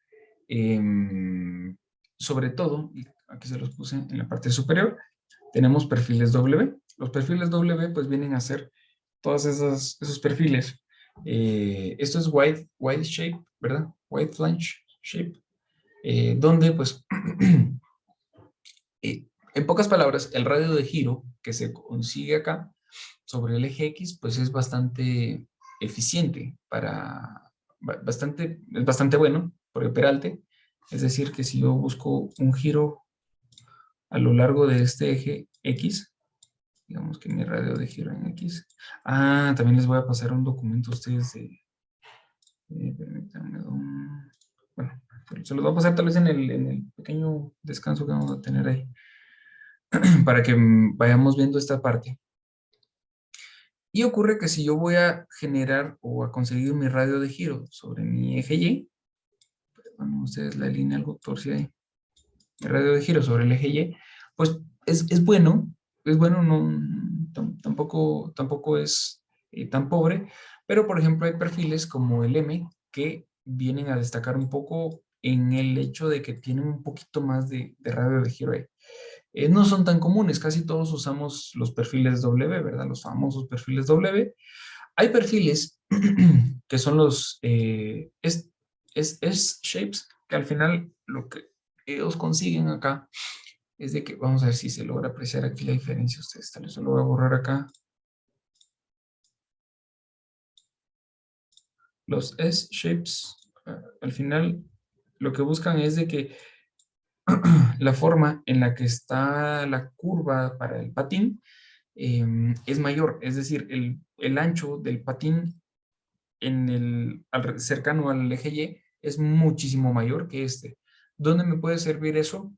sobre todo, y aquí se los puse en la parte superior, tenemos perfiles W. Los perfiles W pues vienen a ser todos esos perfiles. Esto es wide shape, ¿verdad? Wide flange shape, donde pues en pocas palabras, el radio de giro que se consigue acá sobre el eje X, pues es bastante eficiente es bastante bueno por el peralte. Es decir, que si yo busco un giro a lo largo de este eje X, digamos que mi radio de giro en X. También les voy a pasar un documento a ustedes permítanme, bueno, se los voy a pasar tal vez en el pequeño descanso que vamos a tener ahí. Para que vayamos viendo esta parte. Y ocurre que si yo voy a generar o a conseguir mi radio de giro sobre mi eje Y, bueno, ustedes la línea algo torcida ahí, mi radio de giro sobre el eje Y, pues es bueno, no, tampoco es tan pobre, pero por ejemplo hay perfiles como el M que vienen a destacar un poco en el hecho de que tienen un poquito más de radio de giro ahí. No son tan comunes, casi todos usamos los perfiles W, ¿verdad? Los famosos perfiles W. Hay perfiles que son los S-shapes, que al final lo que ellos consiguen acá es de que, vamos a ver si se logra apreciar aquí la diferencia. Ustedes tal vez lo voy a borrar acá. Los S-shapes, al final, lo que buscan es de que la forma en la que está la curva para el patín es mayor, es decir, el ancho del patín cercano al eje Y es muchísimo mayor que este. ¿Dónde me puede servir eso?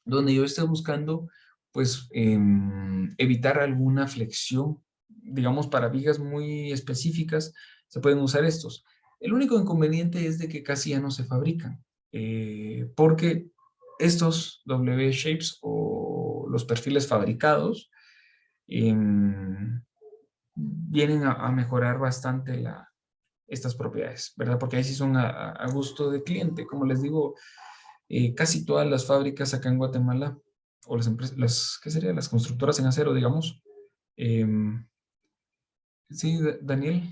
Donde yo esté buscando, pues, evitar alguna flexión digamos, para vigas muy específicas, se pueden usar estos. El único inconveniente es de que casi ya no se fabrican, porque estos W-shapes o los perfiles fabricados vienen a mejorar bastante estas propiedades, ¿verdad? Porque ahí sí son a gusto del cliente. Como les digo, casi todas las fábricas acá en Guatemala, o las empresas, ¿qué sería? Las constructoras en acero, digamos. Sí, Daniel.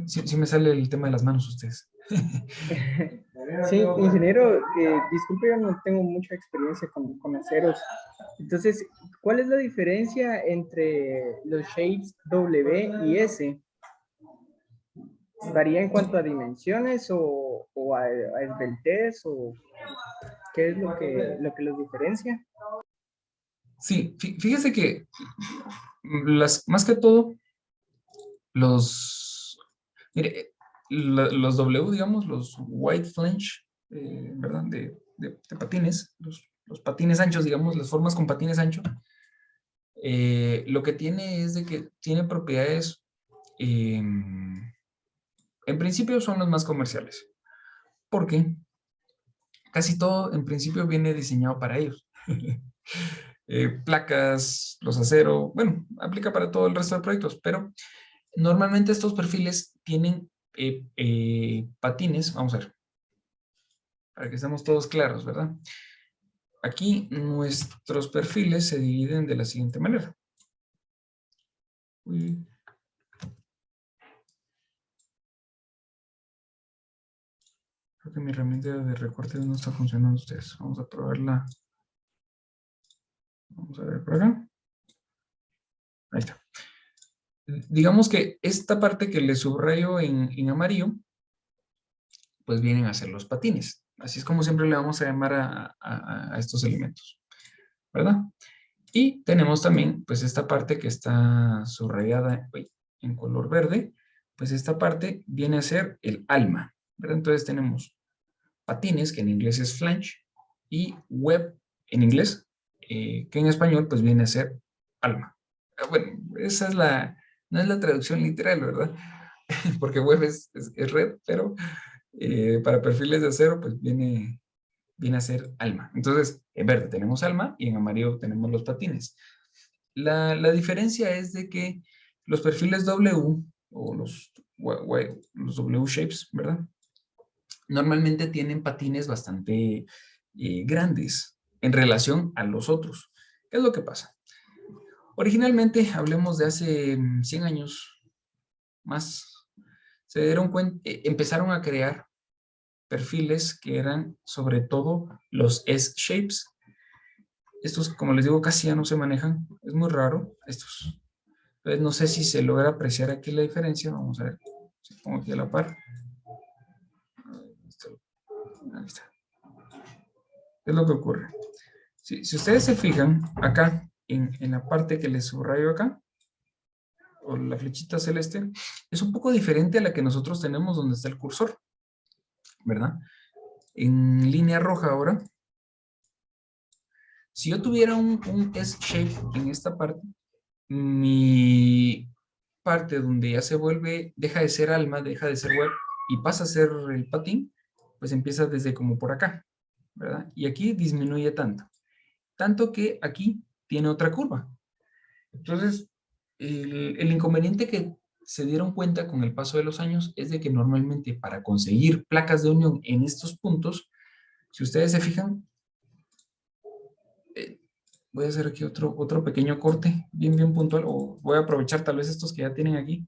Sí, sí me sale el tema de las manos ustedes. Sí, ingeniero, disculpe, yo no tengo mucha experiencia con aceros. Entonces, ¿cuál es la diferencia entre los shapes W y S? ¿Varía en cuanto a dimensiones o a esbeltez o qué es lo que los diferencia? Sí, fíjese que más que todo, mire, los W, digamos, los white flange, ¿verdad? De patines, los patines anchos, digamos, las formas con patines anchos, lo que tiene es de que tiene propiedades, en principio son los más comerciales, porque casi todo en principio viene diseñado para ellos. Placas, los acero, bueno, aplica para todo el resto de proyectos, pero normalmente estos perfiles tienen patines, vamos a ver, para que estemos todos claros, ¿verdad? Aquí nuestros perfiles se dividen de la siguiente manera. Uy. Creo que mi herramienta de recorte no está funcionando ustedes. Vamos a probarla. Vamos a ver por acá. Ahí está. Digamos que esta parte que le subrayo en amarillo, pues vienen a ser los patines. Así es como siempre le vamos a llamar a estos elementos, ¿verdad? Y tenemos también, pues, esta parte que está subrayada en color verde, pues esta parte viene a ser el alma, ¿verdad? Entonces tenemos patines, que en inglés es flange, y web en inglés, que en español, pues viene a ser alma. Bueno, esa es no es la traducción literal, ¿verdad? Porque web es red, pero para perfiles de acero, pues viene a ser alma. Entonces, en verde tenemos alma y en amarillo tenemos los patines. La diferencia es de que los perfiles W o los W shapes, ¿verdad? Normalmente tienen patines bastante grandes en relación a los otros. ¿Qué es lo que pasa? Originalmente, hablemos de hace 100 años más, se dieron cuenta, empezaron a crear perfiles que eran sobre todo los S-shapes. Estos, como les digo, casi ya no se manejan. Es muy raro estos. Entonces, no sé si se logra apreciar aquí la diferencia. Vamos a ver. Si pongo aquí a la par. Ahí está. ¿Qué es lo que ocurre? Si ustedes se fijan acá, en la parte que les subrayo acá, o la flechita celeste, es un poco diferente a la que nosotros tenemos donde está el cursor, ¿verdad? En línea roja ahora, si yo tuviera un S-shape en esta parte, mi parte donde ya se vuelve, deja de ser alma, deja de ser web y pasa a ser el patín, pues empieza desde como por acá, ¿verdad? Y aquí disminuye tanto que aquí tiene otra curva. Entonces, el inconveniente que se dieron cuenta con el paso de los años es de que normalmente para conseguir placas de unión en estos puntos, si ustedes se fijan, voy a hacer aquí otro pequeño corte, bien puntual, o voy a aprovechar tal vez estos que ya tienen aquí.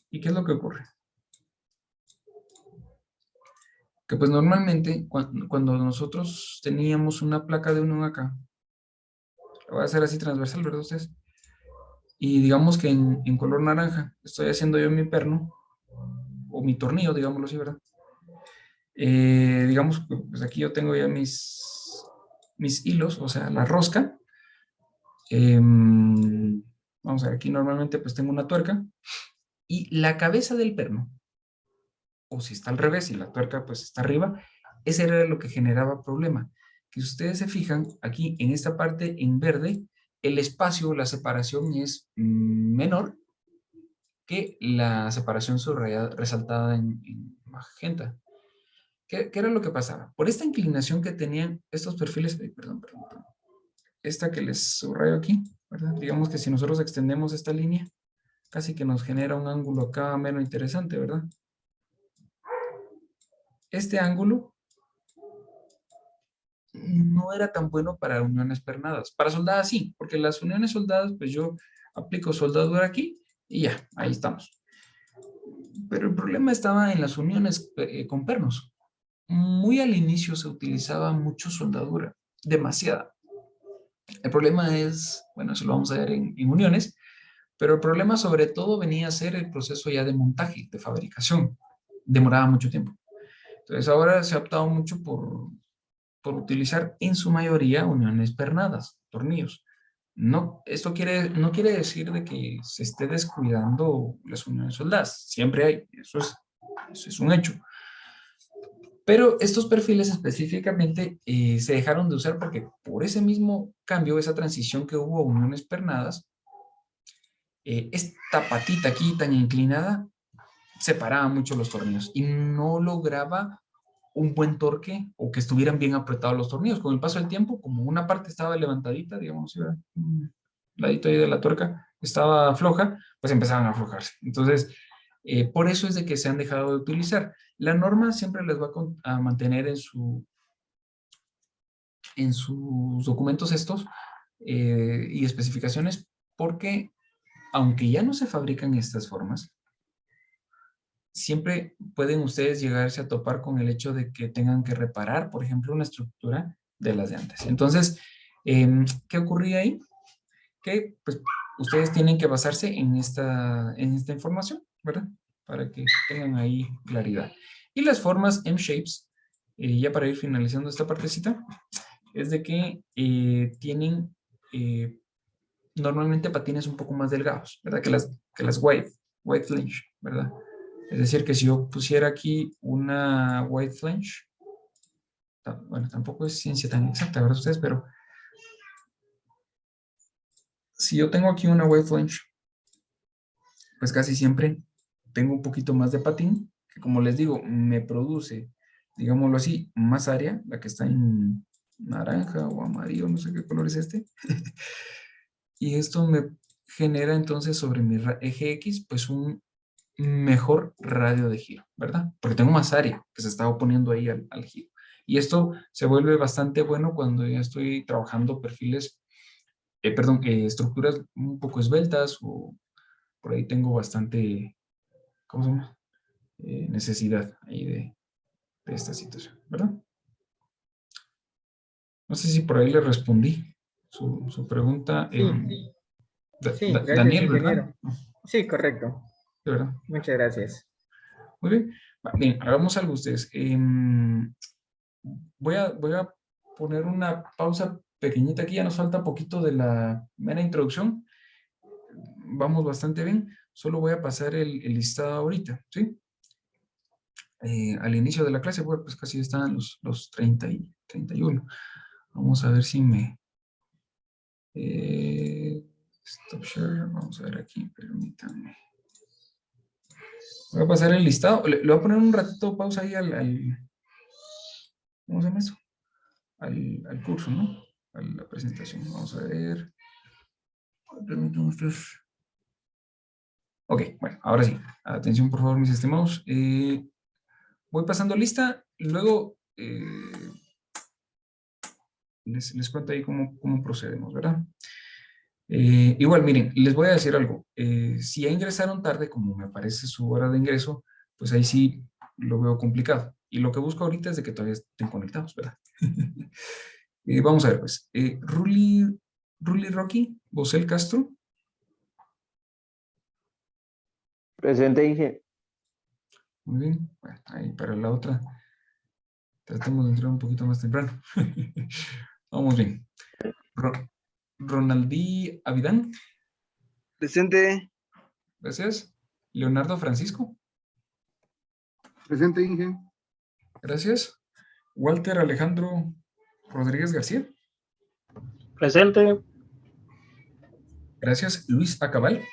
¿Y qué es lo que ocurre? Que pues normalmente cuando nosotros teníamos una placa de unión acá, lo voy a hacer así transversal, ¿verdad ustedes? Y digamos que en color naranja estoy haciendo yo mi perno, o mi tornillo, digámoslo así, ¿verdad? Digamos, pues aquí yo tengo ya mis hilos, o sea, la rosca. Vamos a ver, aquí normalmente pues tengo una tuerca. Y la cabeza del perno, o si está al revés y la tuerca pues está arriba, ese era lo que generaba problema. Que si ustedes se fijan, aquí en esta parte en verde, el espacio, la separación es menor que la separación subrayada, resaltada en magenta. ¿Qué era lo que pasaba? Por esta inclinación que tenían estos perfiles, perdón, esta que les subrayo aquí, ¿verdad? Digamos que si nosotros extendemos esta línea, casi que nos genera un ángulo acá menos interesante, ¿verdad? Este ángulo no era tan bueno para uniones pernadas. Para soldadas sí, porque las uniones soldadas, pues yo aplico soldadura aquí y ya, ahí estamos. Pero el problema estaba en las uniones con pernos. Muy al inicio se utilizaba mucho soldadura, demasiada. El problema es, bueno, eso lo vamos a ver en uniones, pero el problema sobre todo venía a ser el proceso ya de montaje, de fabricación. Demoraba mucho tiempo. Entonces ahora se ha optado mucho por utilizar en su mayoría uniones pernadas, tornillos. No, esto no quiere decir de que se esté descuidando las uniones soldadas. Siempre hay, eso es un hecho. Pero estos perfiles específicamente se dejaron de usar porque por ese mismo cambio, esa transición que hubo a uniones pernadas, esta patita aquí tan inclinada separaba mucho los tornillos y no lograba un buen torque o que estuvieran bien apretados los tornillos. Con el paso del tiempo, como una parte estaba levantadita, digamos, un ladito ahí de la tuerca estaba floja, pues empezaban a aflojarse. Entonces, por eso es de que se han dejado de utilizar. La norma siempre les va a mantener en sus documentos estos y especificaciones, porque aunque ya no se fabrican estas formas, siempre pueden ustedes llegarse a topar con el hecho de que tengan que reparar, por ejemplo, una estructura de las de antes. Entonces, ¿qué ocurría ahí? Que pues, ustedes tienen que basarse en esta información, ¿verdad? Para que tengan ahí claridad. Y las formas M-shapes, ya para ir finalizando esta partecita, es de que tienen normalmente patines un poco más delgados, ¿verdad? Que las wide flange, ¿verdad? Es decir, que si yo pusiera aquí una wide flange, bueno, tampoco es ciencia tan exacta, ¿verdad ustedes? Pero si yo tengo aquí una wide flange, pues casi siempre tengo un poquito más de patín, que como les digo, me produce, digámoslo así, más área, la que está en naranja o amarillo, no sé qué color es este. Y esto me genera entonces sobre mi eje X, pues un mejor radio de giro, ¿verdad? Porque tengo más área que se está oponiendo ahí al giro. Y esto se vuelve bastante bueno cuando ya estoy trabajando perfiles, estructuras un poco esbeltas o por ahí tengo bastante, ¿cómo se llama? Necesidad ahí de esta situación, ¿verdad? No sé si por ahí le respondí su pregunta. Sí, sí, gracias, Daniel, ¿verdad? ingeniero. Sí, correcto. Sí, ¿verdad? Muchas gracias. Muy bien. Bien, hagamos algo ustedes. Voy a poner una pausa pequeñita aquí, ya nos falta poquito de la mera introducción. Vamos bastante bien. Solo voy a pasar el listado ahorita, ¿sí? Al inicio de la clase, bueno, pues casi están los 30 y 31. Vamos a ver si me... stop share, vamos a ver aquí, permítanme. Voy a pasar el listado. Le voy a poner un ratito pausa ahí ¿cómo se llama eso? Al curso, ¿no? A la presentación. Vamos a ver. Permítanme ustedes. Ok, bueno, ahora sí. Atención, por favor, mis estimados. Voy pasando lista. Luego les cuento ahí cómo procedemos, ¿verdad? Igual, miren, les voy a decir algo. Si ya ingresaron tarde, como me parece su hora de ingreso, pues ahí sí lo veo complicado. Y lo que busco ahorita es de que todavía estén conectados, ¿verdad? Vamos a ver, pues. Ruli Rocky, Bosel Castro. Presente, Inge. Muy bien. Bueno, ahí para la otra. Tratemos de entrar un poquito más temprano. Vamos bien. Ronaldí Avidán. Presente. Gracias. Leonardo Francisco. Presente, Inge. Gracias. Walter Alejandro Rodríguez García. Presente. Gracias. Luis Acabal.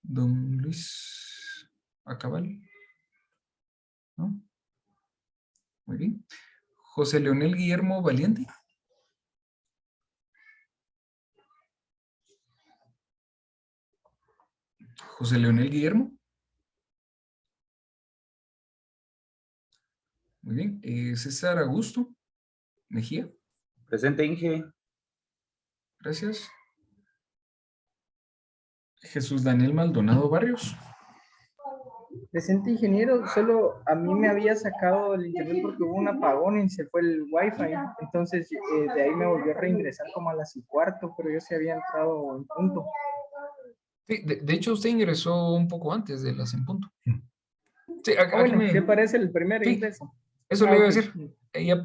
Don Luis Acabal. ¿No? Muy bien. José Leonel Guillermo Valiente. José Leonel Guillermo. Muy bien. César Augusto Mejía. Presente, Inge. Gracias. Jesús Daniel Maldonado Barrios. Presente, ingeniero. Solo a mí me había sacado el internet porque hubo un apagón y se fue el wifi. Entonces, de ahí me volvió a reingresar como a las 1:15, pero yo sí había entrado en punto. Sí, de hecho, usted ingresó un poco antes de las en punto. Sí, aquí Bueno, me... sí aparece el primer Sí, ingreso. eso le iba a Ok. decir.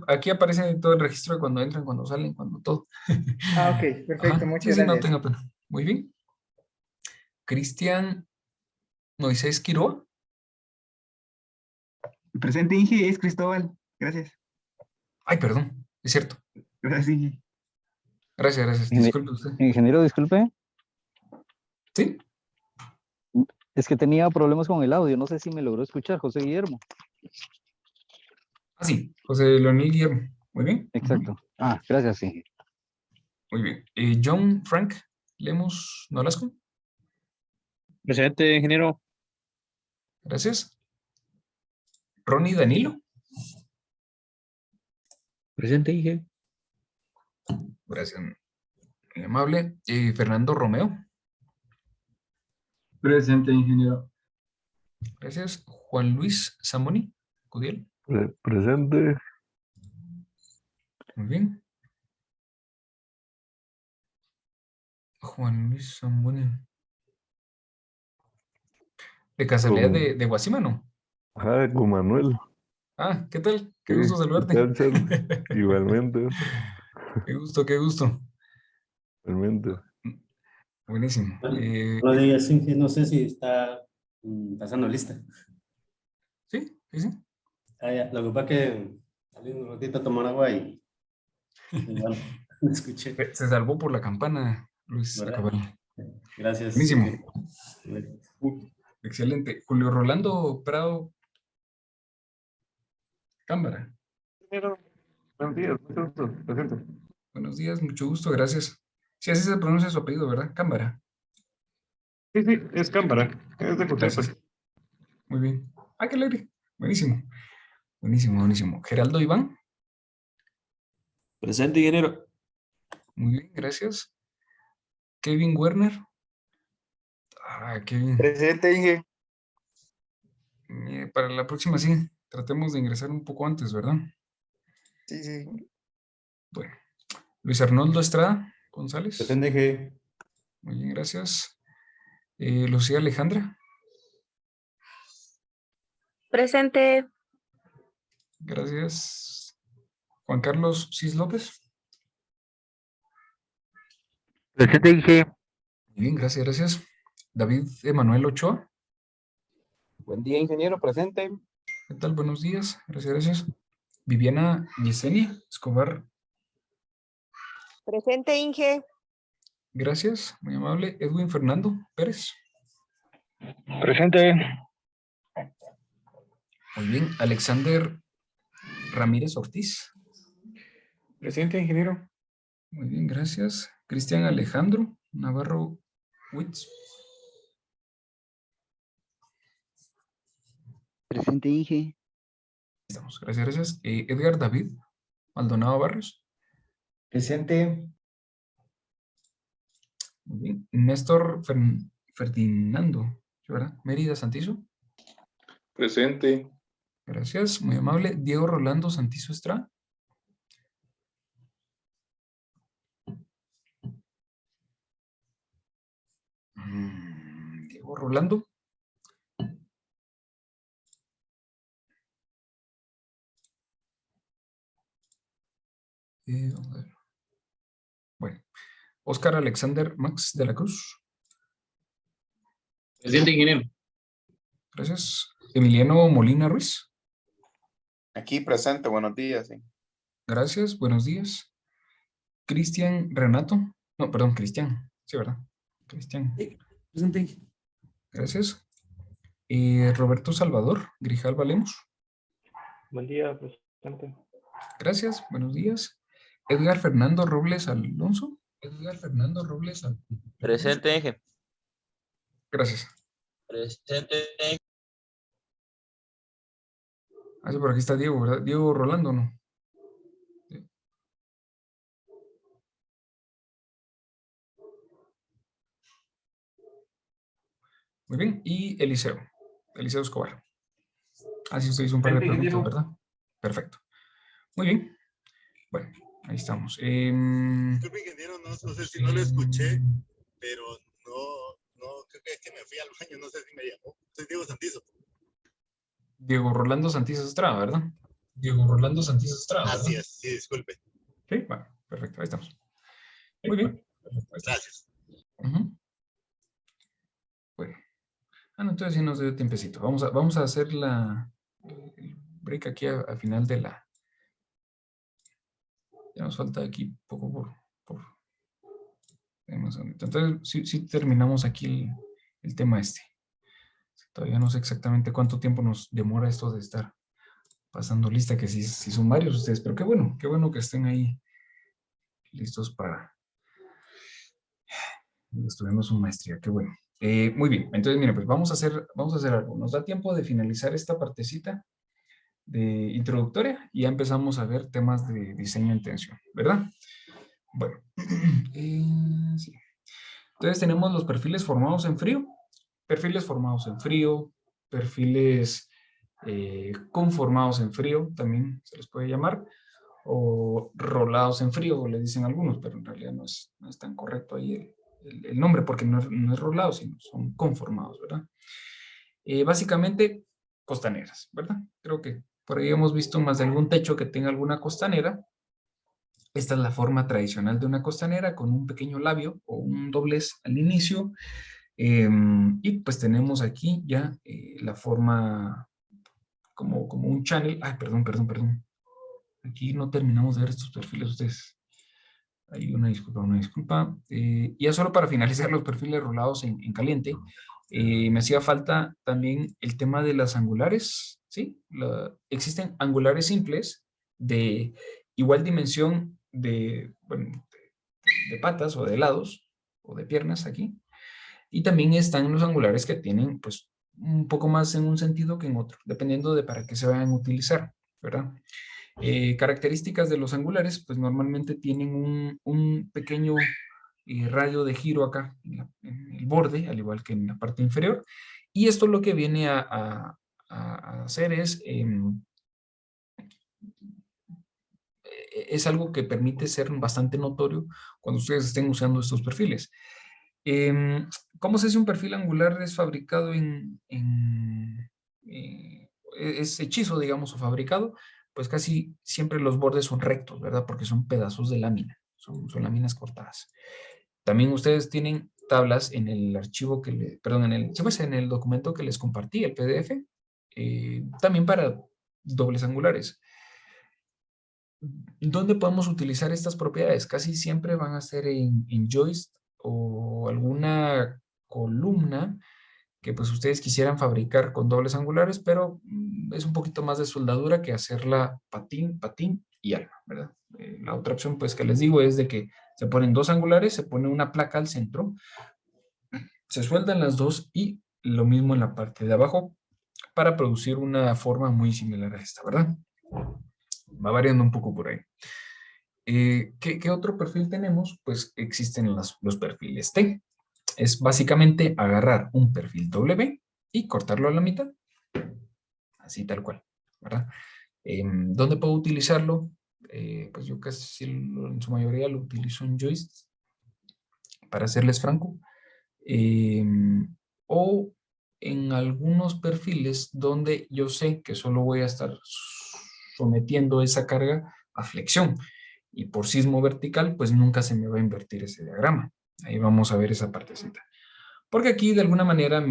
Aquí aparece todo el registro de cuando entran, cuando salen, cuando todo. Ok, perfecto. Ajá. Muchas Sí, no gracias. tenga pena. Muy bien. Cristian Moisés Quiroa. Presente, Inge, es Cristóbal. Gracias. Ay, perdón, es cierto. Gracias, Inge. Gracias, gracias. Disculpe usted. Ingeniero, disculpe, ¿Sí? es que tenía problemas con el audio, no sé si me logró escuchar, José Guillermo. Ah, sí, José Leonel Guillermo. Muy bien. Exacto. Ah, gracias, Inge. Muy bien. John Frank Lemos Nolasco. Presente, ingeniero. Gracias. Ronnie Danilo. Presente, Inge. Gracias. Muy amable. Fernando Romeo. Presente, ingeniero. Gracias. Juan Luis Zamoni Cudiel. Presente. Muy bien. Juan Luis Zamoni. De casualidad de Guasima, ¿no? Ajá, con Manuel. Ah, ¿qué tal? Qué Sí, gusto ¿qué saludarte. tal, Charles? Igualmente, Qué gusto, qué gusto. igualmente. Buenísimo. Buenos días, Inge. No sé si está pasando lista. Sí, sí, sí. Ah, ya. Lo que pasa es que salí un ratito a tomar agua y bueno, me escuché. Se salvó por la campana, Luis ¿Verdad? Acabal. Gracias. Buenísimo. Inge. Excelente. Julio Rolando Prado Cámara. Buenos días, mucho gusto. Presente. Buenos días, mucho gusto, gracias. Sí, así se pronuncia su apellido, ¿verdad? Cámara. Sí, sí, es Cámara. Es de Gracias. Cotepa. Muy bien. Ah, qué alegre. Buenísimo. Buenísimo, buenísimo. Geraldo Iván. Presente, ingeniero. Muy bien, gracias. Kevin Werner. Ah, Kevin. Presente, Inge. Para la próxima sí, tratemos de ingresar un poco antes, ¿verdad? Sí, sí. Bueno. Luis Arnoldo Estrada González. Presente, Inge. Muy bien, gracias. Lucía Alejandra. Presente. Gracias. Juan Carlos Cis López. Presente, Inge. Muy bien, gracias, gracias. David Emanuel Ochoa. Buen día, ingeniero, presente. ¿Qué tal? Buenos días. Gracias, gracias. Viviana Yesenia Escobar. Presente, Inge. Gracias, muy amable. Edwin Fernando Pérez. Presente. Muy bien. Alexander Ramírez Ortiz. Presente, ingeniero. Muy bien, gracias. Cristian Alejandro Navarro Witz. Presente, Inge. Estamos, gracias, gracias. Edgar David Maldonado Barrios. Presente. Muy bien. Néstor Ferdinando, ¿verdad? Mérida Santizo. Presente. Gracias, muy amable. Diego Rolando Santizo Estrada. Diego Rolando. Vamos a ver. Bueno, Oscar Alexander Max de la Cruz. Presente, ingeniero. Gracias. Emiliano Molina Ruiz. Aquí presente, buenos días. Sí. Gracias, buenos días. Cristian Renato. No, perdón, Cristian. Sí, ¿verdad? Cristian. Presente. Gracias. Roberto Salvador Grijalva Lemos. Buen día, presidente. Gracias, buenos días. Edgar Fernando Robles Alonso. Edgar Fernando Robles Alonso. Presente, Inge. Gracias. Presente. Ah, sí, por aquí está Diego, ¿verdad? Diego Rolando, ¿no? Sí. Muy bien. Y Eliseo. Eliseo Escobar. Así usted hizo un par de preguntas, ¿verdad? Perfecto. Muy bien. Bueno, ahí estamos. Disculpe, ingeniero, no sé si no lo escuché, pero creo que es que me fui al baño, no sé si me llamó. Soy Diego Santizo. Diego Rolando Santizo Estrada, ¿verdad? Diego Rolando Santizo Estrada, ¿verdad? Así es, sí, disculpe. Sí, bueno, perfecto, ahí estamos. Muy bien. Gracias. Ujú. Bueno. No, entonces sí nos dio tiempecito. Vamos a hacer el break aquí al final de la... Ya nos falta aquí poco por entonces sí terminamos aquí el tema este. Todavía no sé exactamente cuánto tiempo nos demora esto de estar pasando lista, que sí son varios ustedes, pero qué bueno que estén ahí listos para estudiando su maestría, qué bueno. Muy bien, entonces mira, pues vamos a hacer algo. Nos da tiempo de finalizar esta partecita de introductoria y ya empezamos a ver temas de diseño en tensión, ¿verdad? Bueno, sí. Entonces tenemos los perfiles formados en frío, perfiles conformados en frío, también se les puede llamar, o rolados en frío, le dicen algunos, pero en realidad no es tan correcto ahí el nombre, porque no es rolado, sino son conformados, ¿verdad? Básicamente, costaneras, ¿verdad? Creo que por ahí hemos visto más de algún techo que tenga alguna costanera. Esta es la forma tradicional de una costanera, con un pequeño labio o un doblez al inicio. Y pues tenemos aquí ya la forma como un channel. Ay, perdón. Aquí no terminamos de ver estos perfiles ustedes. Hay una disculpa. Ya solo para finalizar los perfiles rolados en caliente, me hacía falta también el tema de las angulares, ¿sí? Existen angulares simples de igual dimensión de patas o de lados o de piernas aquí. Y también están los angulares que tienen pues un poco más en un sentido que en otro, dependiendo de para qué se vayan a utilizar, ¿verdad? Características de los angulares, pues normalmente tienen un pequeño radio de giro acá en el borde, al igual que en la parte inferior. Y esto lo que viene a hacer es algo que permite ser bastante notorio cuando ustedes estén usando estos perfiles. ¿Cómo se hace un perfil angular? Es fabricado es hechizo, digamos, o fabricado, pues casi siempre los bordes son rectos, ¿verdad? Porque son pedazos de lámina, son láminas cortadas. También ustedes tienen tablas en el archivo en el documento que les compartí, el PDF, también para dobles angulares. ¿Dónde podemos utilizar estas propiedades? Casi siempre van a ser en joist o alguna columna que pues ustedes quisieran fabricar con dobles angulares, pero es un poquito más de soldadura que hacerla patín y alma, ¿verdad? La otra opción pues que les digo es de que se ponen dos angulares, se pone una placa al centro, se sueldan las dos y lo mismo en la parte de abajo para producir una forma muy similar a esta, ¿verdad? Va variando un poco por ahí. ¿Qué otro perfil tenemos? Pues existen los perfiles T. Es básicamente agarrar un perfil W y cortarlo a la mitad. Así tal cual, ¿verdad? ¿Dónde puedo utilizarlo? Pues yo casi en su mayoría lo utilizo en joist, para serles franco. O en algunos perfiles donde yo sé que solo voy a estar sometiendo esa carga a flexión. Y por sismo vertical, pues nunca se me va a invertir ese diagrama. Ahí vamos a ver esa partecita. Porque aquí, de alguna manera,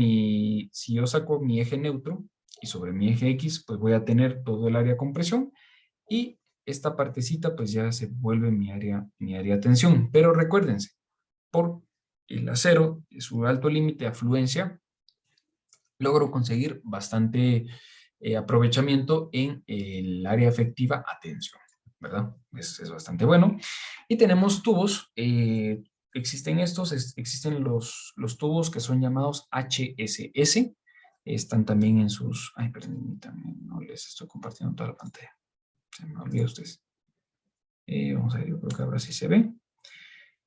si yo saco mi eje neutro y sobre mi eje X, pues voy a tener todo el área de compresión y esta partecita pues ya se vuelve mi área de atención. Pero recuérdense, por el acero, su alto límite de afluencia, logro conseguir bastante aprovechamiento en el área efectiva atención, ¿verdad? Es bastante bueno. Y tenemos tubos, existen existen los tubos que son llamados HSS, están también en sus, ay, permítanme, no les estoy compartiendo toda la pantalla, se me olvidó ustedes. Vamos a ver, yo creo que ahora sí se ve.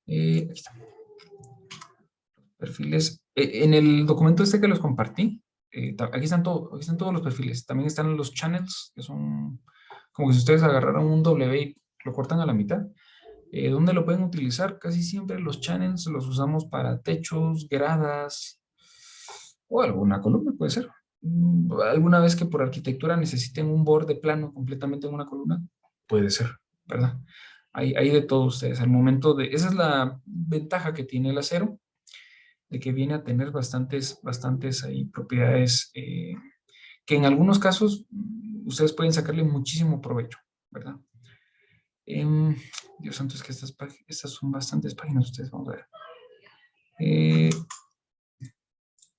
Aquí está. Perfiles, en el documento este que los compartí, aquí están todos los perfiles. También están los channels, que son como que si ustedes agarraran un W y lo cortan a la mitad. ¿Dónde lo pueden utilizar? Casi siempre los channels los usamos para techos, gradas o alguna columna, puede ser. Alguna vez que por arquitectura necesiten un borde plano completamente en una columna, puede ser, ¿verdad? Hay de todo ustedes. Al momento de, esa es la ventaja que tiene el acero, de que viene a tener bastantes ahí propiedades que en algunos casos ustedes pueden sacarle muchísimo provecho, ¿verdad? Dios santo, es que estas son bastantes páginas, ustedes vamos a ver.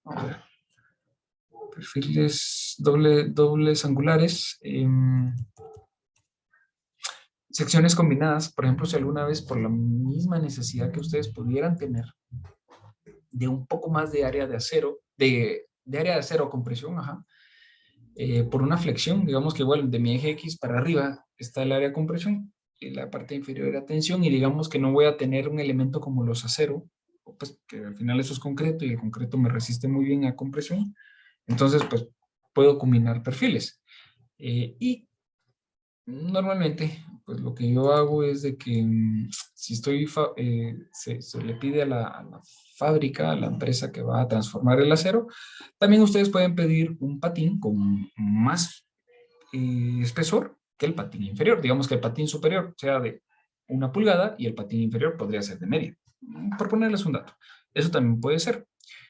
Vamos a ver. Perfiles dobles angulares. Secciones combinadas, por ejemplo, si alguna vez por la misma necesidad que ustedes pudieran tener de un poco más de área de acero, de área de acero con presión, ajá, por una flexión, digamos que igual de mi eje X para arriba está el área de compresión y la parte inferior era tensión, y digamos que no voy a tener un elemento como los acero, pues que al final eso es concreto y el concreto me resiste muy bien a compresión, entonces pues puedo combinar perfiles. Y normalmente pues lo que yo hago es de que si estoy se le pide a la fábrica, a la empresa que va a transformar el acero, también ustedes pueden pedir un patín con más espesor que el patín inferior. Digamos que el patín superior sea de 1 pulgada y el patín inferior podría ser de media, por ponerles un dato. Eso también puede ser.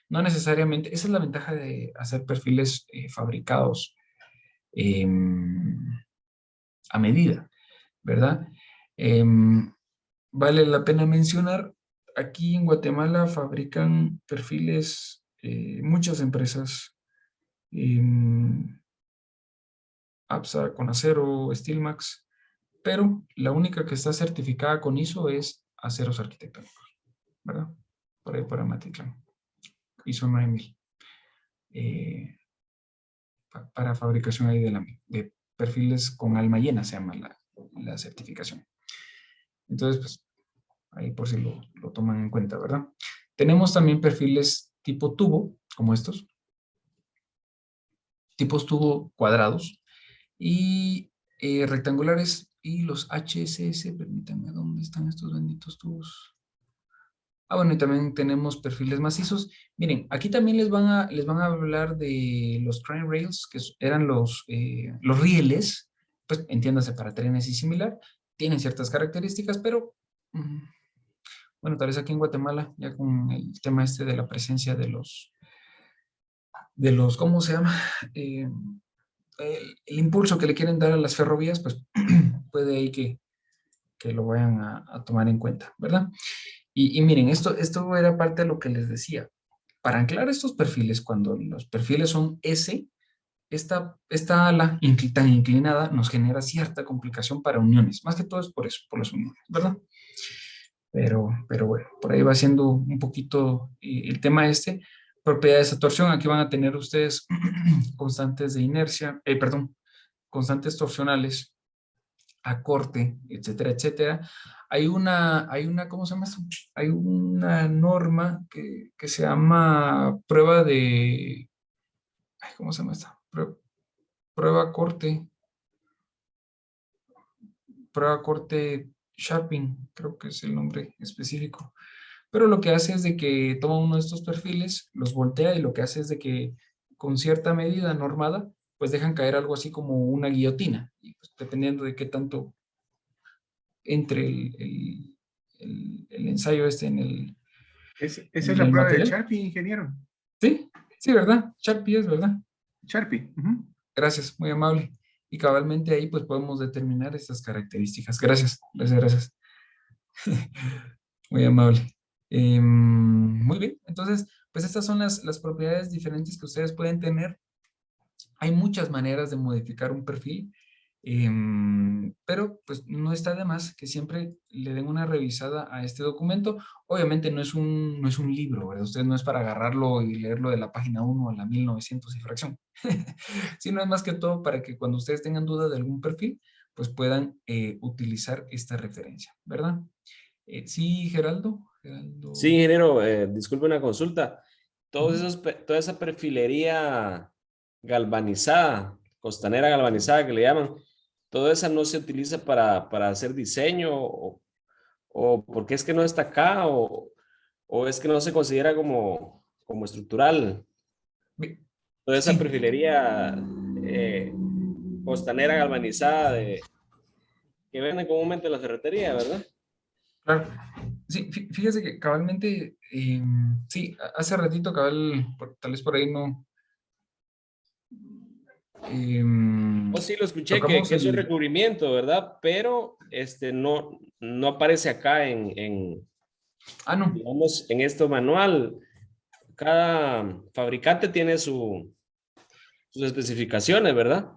No necesariamente, esa es la ventaja de hacer perfiles fabricados a medida, ¿verdad? Vale la pena mencionar, aquí en Guatemala fabrican perfiles muchas empresas, APSA, Conacero, Steelmax, pero la única que está certificada con ISO es Aceros Arquitectónicos, ¿verdad? Por ahí por Amatitlán, ISO 9000. Para fabricación ahí de perfiles con alma llena se llama la certificación. Entonces, pues, ahí por si lo toman en cuenta, ¿verdad? Tenemos también perfiles tipo tubo, como estos. Tipos tubo cuadrados y rectangulares, y los HSS, permítanme, ¿dónde están estos benditos tubos? Ah, bueno, y también tenemos perfiles macizos. Miren, aquí también les van a hablar de los train rails, que eran los rieles, pues entiéndase para trenes y similar. Tienen ciertas características, pero bueno, tal vez aquí en Guatemala, ya con el tema este de la presencia de los ¿cómo se llama? El impulso que le quieren dar a las ferrovías, pues puede ahí que lo vayan a tomar en cuenta, ¿verdad? Y miren, esto era parte de lo que les decía. Para anclar estos perfiles, cuando los perfiles son S, esta ala tan inclinada nos genera cierta complicación para uniones. Más que todo es por eso, por las uniones, ¿verdad? Pero bueno, por ahí va siendo un poquito el tema este. Propiedades de torsión, aquí van a tener ustedes constantes de inercia, constantes torsionales a corte, etcétera, etcétera. Hay una, ¿cómo se llama esto? Hay una norma que se llama prueba de, ¿cómo se llama esta? Prueba corte Sharping, creo que es el nombre específico. Pero lo que hace es de que toma uno de estos perfiles, los voltea y lo que hace es de que con cierta medida normada, pues dejan caer algo así como una guillotina. Y pues, dependiendo de qué tanto entre el ensayo en el Esa es la prueba material de Sharpie, ingeniero. Sí, ¿verdad? Sharpie es, ¿verdad? Sharpie. Gracias, muy amable. y cabalmente ahí pues podemos determinar estas características. Gracias, gracias. Muy amable. Muy bien, entonces, pues estas son las propiedades diferentes que ustedes pueden tener. Hay muchas maneras de modificar un perfil, pero pues no está de más que siempre le den una revisada a este documento. Obviamente no es un libro, ¿verdad? Ustedes no es para agarrarlo y leerlo de la página 1 a la 1900 y fracción, sino es más que todo para que cuando ustedes tengan duda de algún perfil, pues puedan utilizar esta referencia, ¿verdad? Sí, Geraldo. Sí, ingeniero, disculpe una consulta. Toda esa perfilería galvanizada, costanera galvanizada que le llaman, ¿toda esa no se utiliza para hacer diseño o porque es que no está acá o es que no se considera como estructural? Toda esa perfilería costanera galvanizada que venden comúnmente en la ferretería, ¿verdad? Claro. Sí, fíjese que cabalmente, sí, hace ratito tal vez por ahí no. Sí lo escuché que es un recubrimiento, ¿verdad? Pero no aparece acá digamos, en este manual. Cada fabricante tiene sus especificaciones, ¿verdad?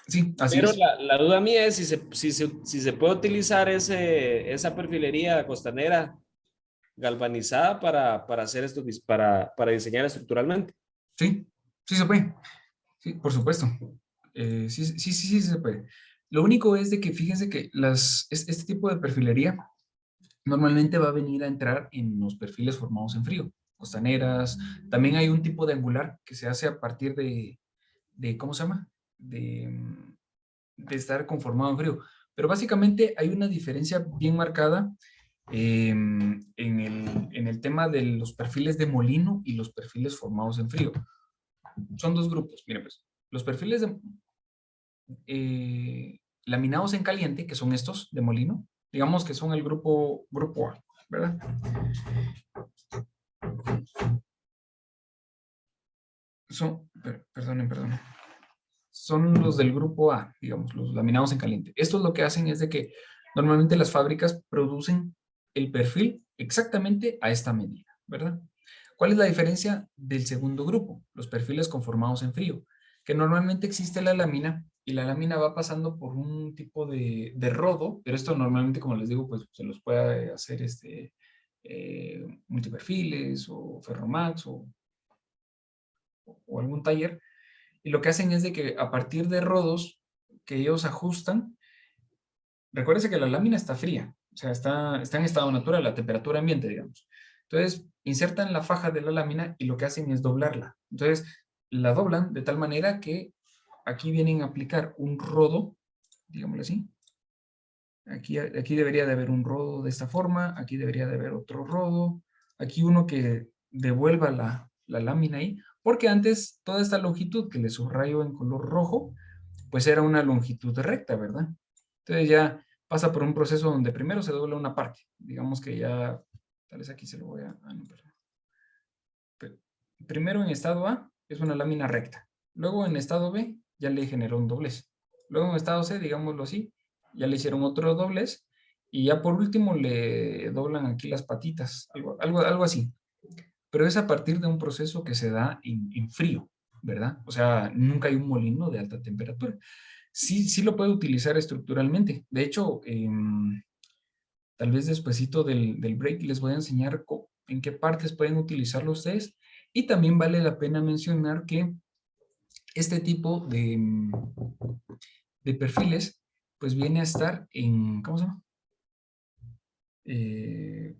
Sí, así Pero es. la duda mía es si se puede utilizar esa perfilería costanera galvanizada para hacer esto, para diseñar estructuralmente. Sí, sí se puede. Sí, por supuesto. Sí se puede. Lo único es de que fíjense que este tipo de perfilería normalmente va a venir a entrar en los perfiles formados en frío, costaneras. También hay un tipo de angular que se hace a partir de ¿cómo se llama? De estar conformado en frío. Pero básicamente hay una diferencia bien marcada en el tema de los perfiles de molino y los perfiles formados en frío. Son dos grupos. Miren pues, los perfiles laminados en caliente, que son estos de molino, digamos que son el grupo A, ¿verdad? Perdonen. Son los del grupo A, digamos, los laminados en caliente. Estos lo que hacen es de que normalmente las fábricas producen el perfil exactamente a esta medida, ¿verdad? ¿Cuál es la diferencia del segundo grupo? Los perfiles conformados en frío, que normalmente existe la lámina y la lámina va pasando por un tipo de rodo, pero esto normalmente, como les digo, pues se los puede hacer multiperfiles o Ferromax o algún taller. Y lo que hacen es de que a partir de rodos que ellos ajustan, recuérdense que la lámina está fría, o sea, está en estado natural, a temperatura ambiente, digamos. Entonces, insertan la faja de la lámina y lo que hacen es doblarla. Entonces, la doblan de tal manera que aquí vienen a aplicar un rodo, digámoslo así. Aquí debería de haber un rodo de esta forma, aquí debería de haber otro rodo, aquí uno que devuelva la lámina ahí, porque antes toda esta longitud que le subrayo en color rojo, pues era una longitud recta, ¿verdad? Entonces ya pasa por un proceso donde primero se dobla una parte, digamos que ya, tal vez aquí se lo voy a... no, perdón. Primero en estado A es una lámina recta, luego en estado B ya le generó un doblez, luego en estado C, digámoslo así, ya le hicieron otro doblez, y ya por último le doblan aquí las patitas, algo así. Pero es a partir de un proceso que se da en frío, ¿verdad? O sea, nunca hay un molino de alta temperatura. Sí lo puede utilizar estructuralmente. De hecho, tal vez despuesito del break les voy a enseñar en qué partes pueden utilizarlo ustedes. Y también vale la pena mencionar que este tipo de perfiles, pues viene a estar en, ¿cómo se llama?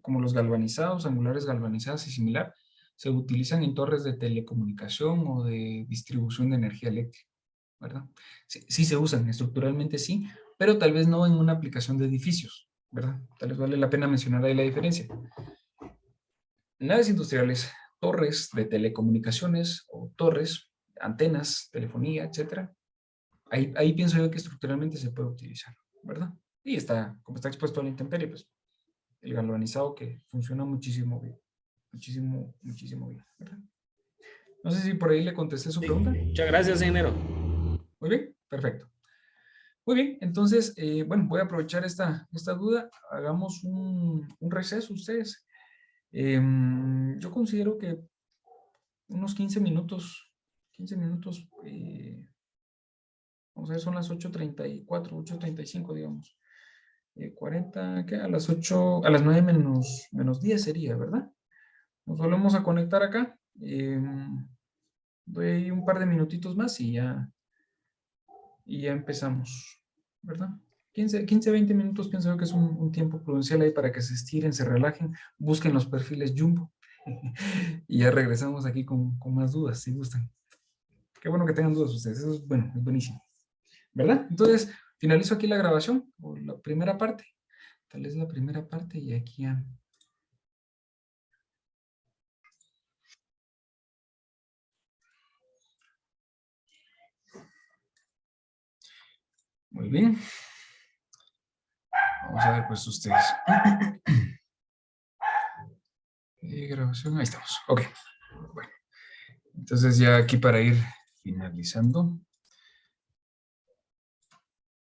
Como los galvanizados, angulares galvanizadas y similar, se utilizan en torres de telecomunicación o de distribución de energía eléctrica, ¿verdad? Sí se usan, estructuralmente sí, pero tal vez no en una aplicación de edificios, ¿verdad? Tal vez vale la pena mencionar ahí la diferencia. Naves industriales, torres de telecomunicaciones o torres, antenas, telefonía, etcétera. Ahí pienso yo que estructuralmente se puede utilizar, ¿verdad? Y como está expuesto a la intemperie, pues el galvanizado que funciona muchísimo bien. Muchísimo bien, ¿verdad? No sé si por ahí le contesté su pregunta. Muchas gracias, ingeniero. Muy bien, perfecto. Muy bien, entonces, bueno, voy a aprovechar esta duda. Hagamos un receso ustedes. Yo considero que unos 15 minutos, vamos a ver, son las 8:34, 8:35, digamos. 40, ¿qué? A las 8, a las 9 menos 10 sería, ¿verdad? Nos volvemos a conectar acá. Doy ahí un par de minutitos más y ya empezamos, ¿verdad? 15, 20 minutos pienso que es un tiempo prudencial ahí para que se estiren, se relajen, busquen los perfiles Jumbo y ya regresamos aquí con más dudas, si gustan. Qué bueno que tengan dudas ustedes, eso es bueno, es buenísimo, ¿verdad? Entonces, finalizo aquí la grabación, o la primera parte, tal vez la primera parte y aquí ya... Muy bien. Vamos a ver pues ustedes. Grabación, ahí estamos. Ok. Bueno. Entonces ya aquí para ir finalizando.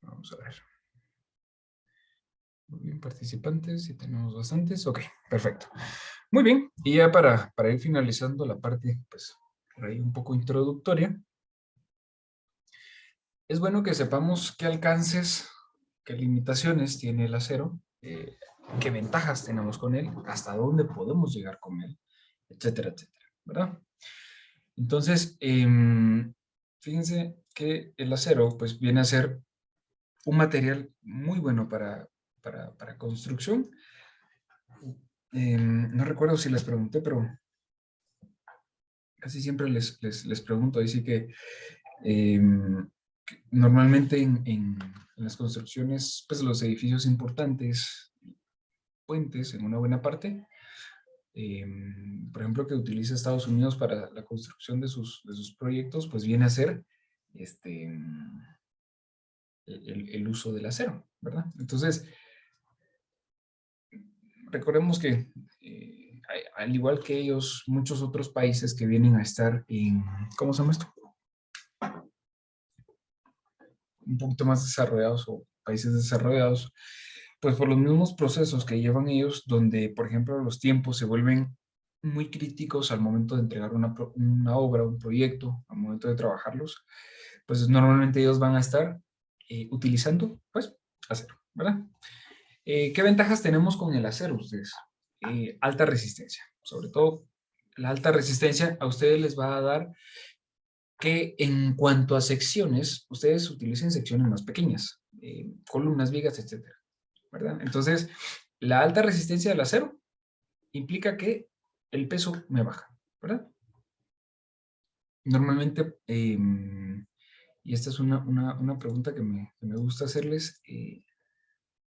Vamos a ver. Muy bien, participantes, si tenemos bastantes. Ok, perfecto. Muy bien, y ya para ir finalizando la parte, pues, por ahí un poco introductoria. Es bueno que sepamos qué alcances, qué limitaciones tiene el acero, qué ventajas tenemos con él, hasta dónde podemos llegar con él, etcétera, etcétera, ¿verdad? Entonces, fíjense que el acero, pues, viene a ser un material muy bueno para construcción. No recuerdo si les pregunté, pero casi siempre les pregunto, así que normalmente en las construcciones, pues los edificios importantes, puentes en una buena parte, por ejemplo, que utiliza Estados Unidos para la construcción de sus proyectos, pues viene a ser el uso del acero, ¿verdad? Entonces, recordemos que al igual que ellos, muchos otros países que vienen a estar en, ¿cómo se llama esto? Un poquito más desarrollados o países desarrollados, pues por los mismos procesos que llevan ellos, donde, por ejemplo, los tiempos se vuelven muy críticos al momento de entregar una obra, un proyecto, al momento de trabajarlos, pues normalmente ellos van a estar utilizando, pues, acero, ¿verdad? ¿Qué ventajas tenemos con el acero ustedes? Alta resistencia. Sobre todo, la alta resistencia a ustedes les va a dar que en cuanto a secciones, ustedes utilicen secciones más pequeñas, columnas, vigas, etcétera, ¿verdad? Entonces, la alta resistencia del acero implica que el peso me baja, ¿verdad? Normalmente, y esta es una pregunta que me gusta hacerles,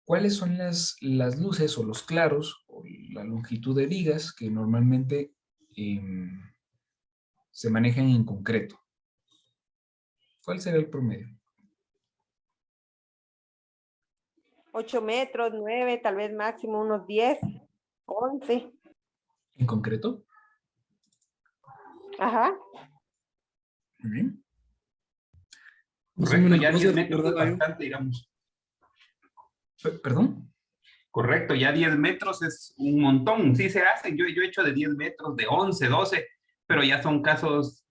¿cuáles son las luces o los claros o la longitud de vigas que normalmente se manejan en concreto? ¿Cuál será el promedio? 8 metros, 9, tal vez máximo unos 10, 11. ¿En concreto? Ajá. Muy bien. Correcto, ya 10 metros es bastante, digamos. ¿Perdón? Correcto, ya 10 metros es un montón. Sí se hace, yo he hecho de 10 metros, de 11, 12, pero ya son casos,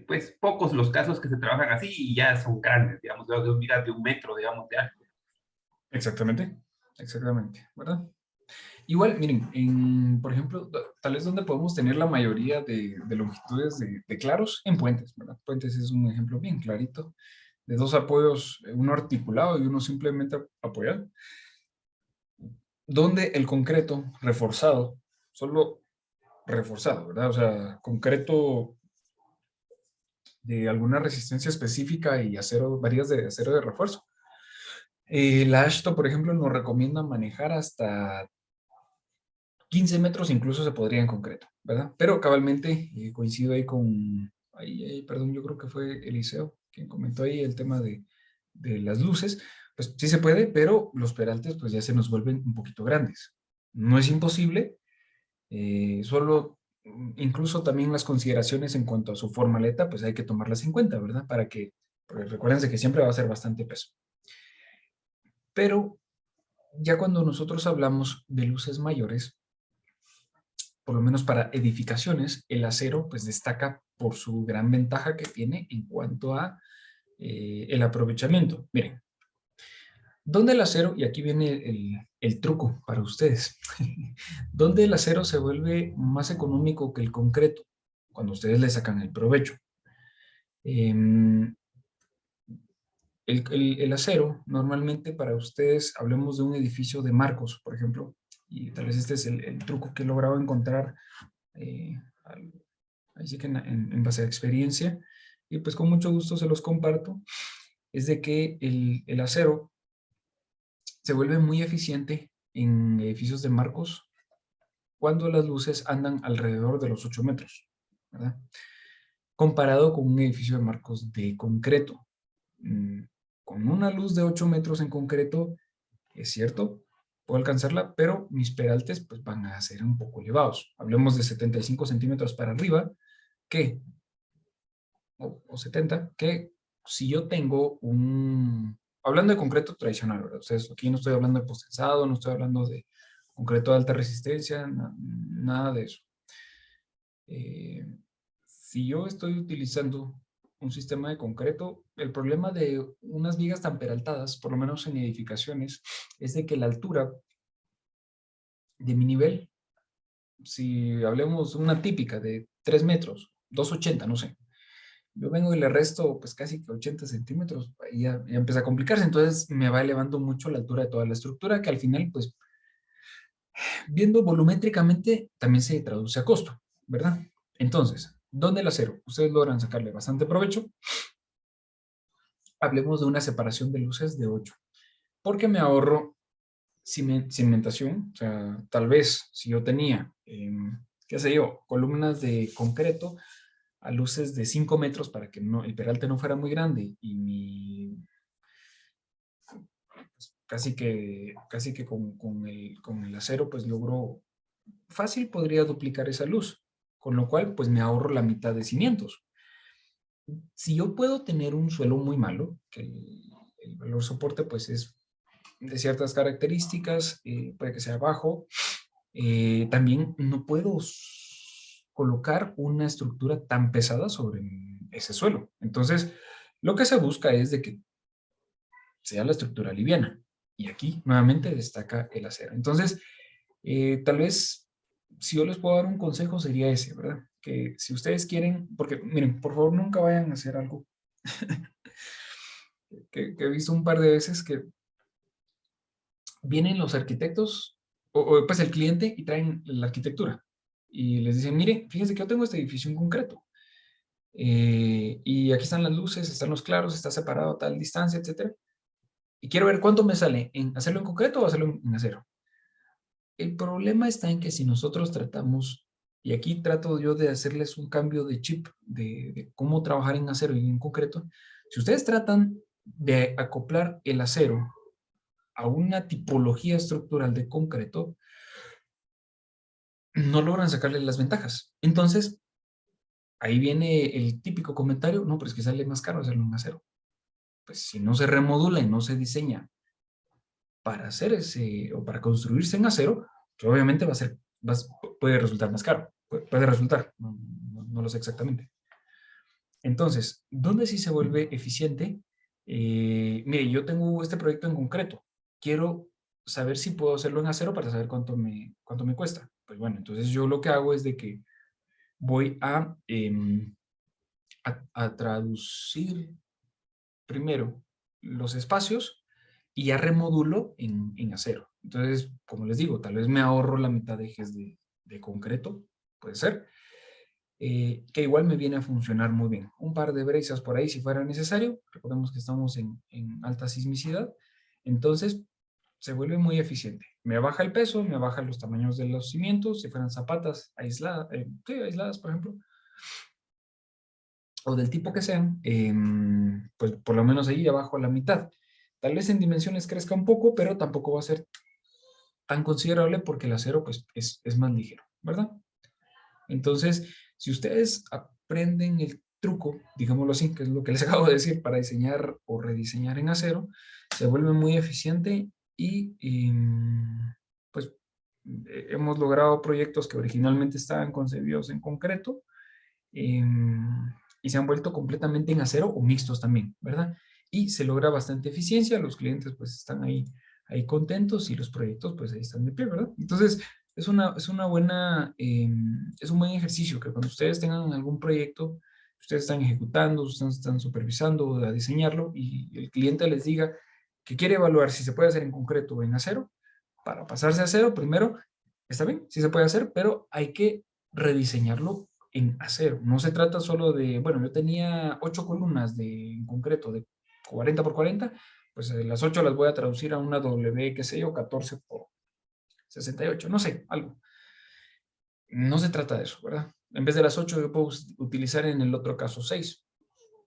pues pocos los casos que se trabajan así y ya son grandes, digamos, de 1 metro, digamos, de alto. Exactamente, exactamente, ¿verdad? Igual, miren, por ejemplo, tal vez donde podemos tener la mayoría de longitudes de claros, en puentes, ¿verdad? Puentes es un ejemplo bien clarito, de dos apoyos, uno articulado y uno simplemente apoyado, donde el concreto reforzado, solo reforzado, ¿verdad? O sea, concreto de alguna resistencia específica y acero, varillas de acero de refuerzo. La AASHTO, por ejemplo, nos recomienda manejar hasta 15 metros, incluso se podría en concreto, ¿verdad? Pero cabalmente coincido ahí con, perdón, yo creo que fue Eliseo quien comentó ahí el tema de las luces. Pues sí se puede, pero los peraltes pues ya se nos vuelven un poquito grandes. No es imposible, solo incluso también las consideraciones en cuanto a su formaleta, pues hay que tomarlas en cuenta, ¿verdad? Porque recuérdense que siempre va a ser bastante peso. Pero ya cuando nosotros hablamos de luces mayores, por lo menos para edificaciones, el acero pues destaca por su gran ventaja que tiene en cuanto a el aprovechamiento. Miren, ¿dónde el acero, y aquí viene el truco para ustedes, dónde el acero se vuelve más económico que el concreto? Cuando ustedes le sacan el provecho. El acero, normalmente para ustedes, hablemos de un edificio de marcos, por ejemplo, y tal vez este es el truco que he logrado encontrar, así que en base a experiencia, y pues con mucho gusto se los comparto, es de que el acero se vuelve muy eficiente en edificios de marcos cuando las luces andan alrededor de los 8 metros, ¿verdad? Comparado con un edificio de marcos de concreto. Con una luz de 8 metros en concreto, es cierto, puedo alcanzarla, pero mis peraltes pues, van a ser un poco elevados. Hablemos de 75 centímetros para arriba, que, o 70, que si yo tengo hablando de concreto tradicional, ¿verdad? Ustedes, aquí no estoy hablando de postensado, no estoy hablando de concreto de alta resistencia, nada de eso. Si yo estoy utilizando un sistema de concreto, el problema de unas vigas tan peraltadas, por lo menos en edificaciones, es de que la altura de mi nivel, si hablemos una típica de 3 metros, 2,80, no sé, yo vengo y le resto pues casi que 80 centímetros, y ya empieza a complicarse, entonces me va elevando mucho la altura de toda la estructura, que al final pues, viendo volumétricamente, también se traduce a costo, ¿verdad? Entonces, ¿dónde el acero? Ustedes logran sacarle bastante provecho. Hablemos de una separación de luces de 8. Porque me ahorro cimentación. O sea, tal vez si yo tenía, qué sé yo, columnas de concreto a luces de 5 metros para que el peralte no fuera muy grande y pues, casi que con el acero pues logro, fácil podría duplicar esa luz. Con lo cual, pues me ahorro la mitad de cimientos. Si yo puedo tener un suelo muy malo, que el valor soporte pues es de ciertas características, puede que sea bajo, también no puedo colocar una estructura tan pesada sobre ese suelo. Entonces, lo que se busca es de que sea la estructura liviana. Y aquí, nuevamente, destaca el acero. Entonces, tal vez si yo les puedo dar un consejo sería ese, ¿verdad? Que si ustedes quieren, porque miren, por favor nunca vayan a hacer algo que he visto un par de veces que vienen los arquitectos o pues el cliente y traen la arquitectura y les dicen, mire, fíjense que yo tengo este edificio en concreto y aquí están las luces, están los claros, está separado a tal distancia, etcétera, y quiero ver cuánto me sale en hacerlo en concreto o hacerlo en acero. El problema está en que si nosotros tratamos, y aquí trato yo de hacerles un cambio de chip de cómo trabajar en acero y en concreto, si ustedes tratan de acoplar el acero a una tipología estructural de concreto, no logran sacarle las ventajas. Entonces, ahí viene el típico comentario, no, pero es que sale más caro hacerlo en acero. Pues si no se remodula y no se diseña para hacer o para construirse en acero, que obviamente puede resultar más caro. Puede resultar, no lo sé exactamente. Entonces, ¿dónde sí se vuelve eficiente? Mire, yo tengo este proyecto en concreto. Quiero saber si puedo hacerlo en acero para saber cuánto me cuesta. Pues bueno, entonces yo lo que hago es de que voy a traducir primero los espacios y ya remodulo en acero. Entonces, como les digo, tal vez me ahorro la mitad de ejes de concreto, puede ser, que igual me viene a funcionar muy bien. Un par de brezas por ahí si fuera necesario. Recordemos que estamos en alta sismicidad. Entonces, se vuelve muy eficiente. Me baja el peso, me baja los tamaños de los cimientos, si fueran zapatas aisladas, por ejemplo, o del tipo que sean, pues por lo menos ahí abajo a la mitad. Tal vez en dimensiones crezca un poco, pero tampoco va a ser tan considerable porque el acero pues, es más ligero, ¿verdad? Entonces, si ustedes aprenden truco, digámoslo así, que es lo que les acabo de decir, para diseñar o rediseñar en acero, se vuelve muy eficiente y pues hemos logrado proyectos que originalmente estaban concebidos en concreto y se han vuelto completamente en acero o mixtos también, ¿verdad? Y se logra bastante eficiencia, los clientes pues están ahí contentos y los proyectos pues ahí están de pie, ¿verdad? Entonces es una buena, es un buen ejercicio que cuando ustedes tengan algún proyecto, ustedes están ejecutando, ustedes están supervisando a diseñarlo y el cliente les diga que quiere evaluar si se puede hacer en concreto o en acero, para pasarse a acero primero, está bien, sí se puede hacer, pero hay que rediseñarlo en acero. No se trata solo de, bueno, yo tenía 8 columnas en concreto de 40 por 40, pues las 8 las voy a traducir a una W, qué sé yo, 14 por 68, no sé, algo. No se trata de eso, ¿verdad? En vez de las 8 yo puedo utilizar en el otro caso 6,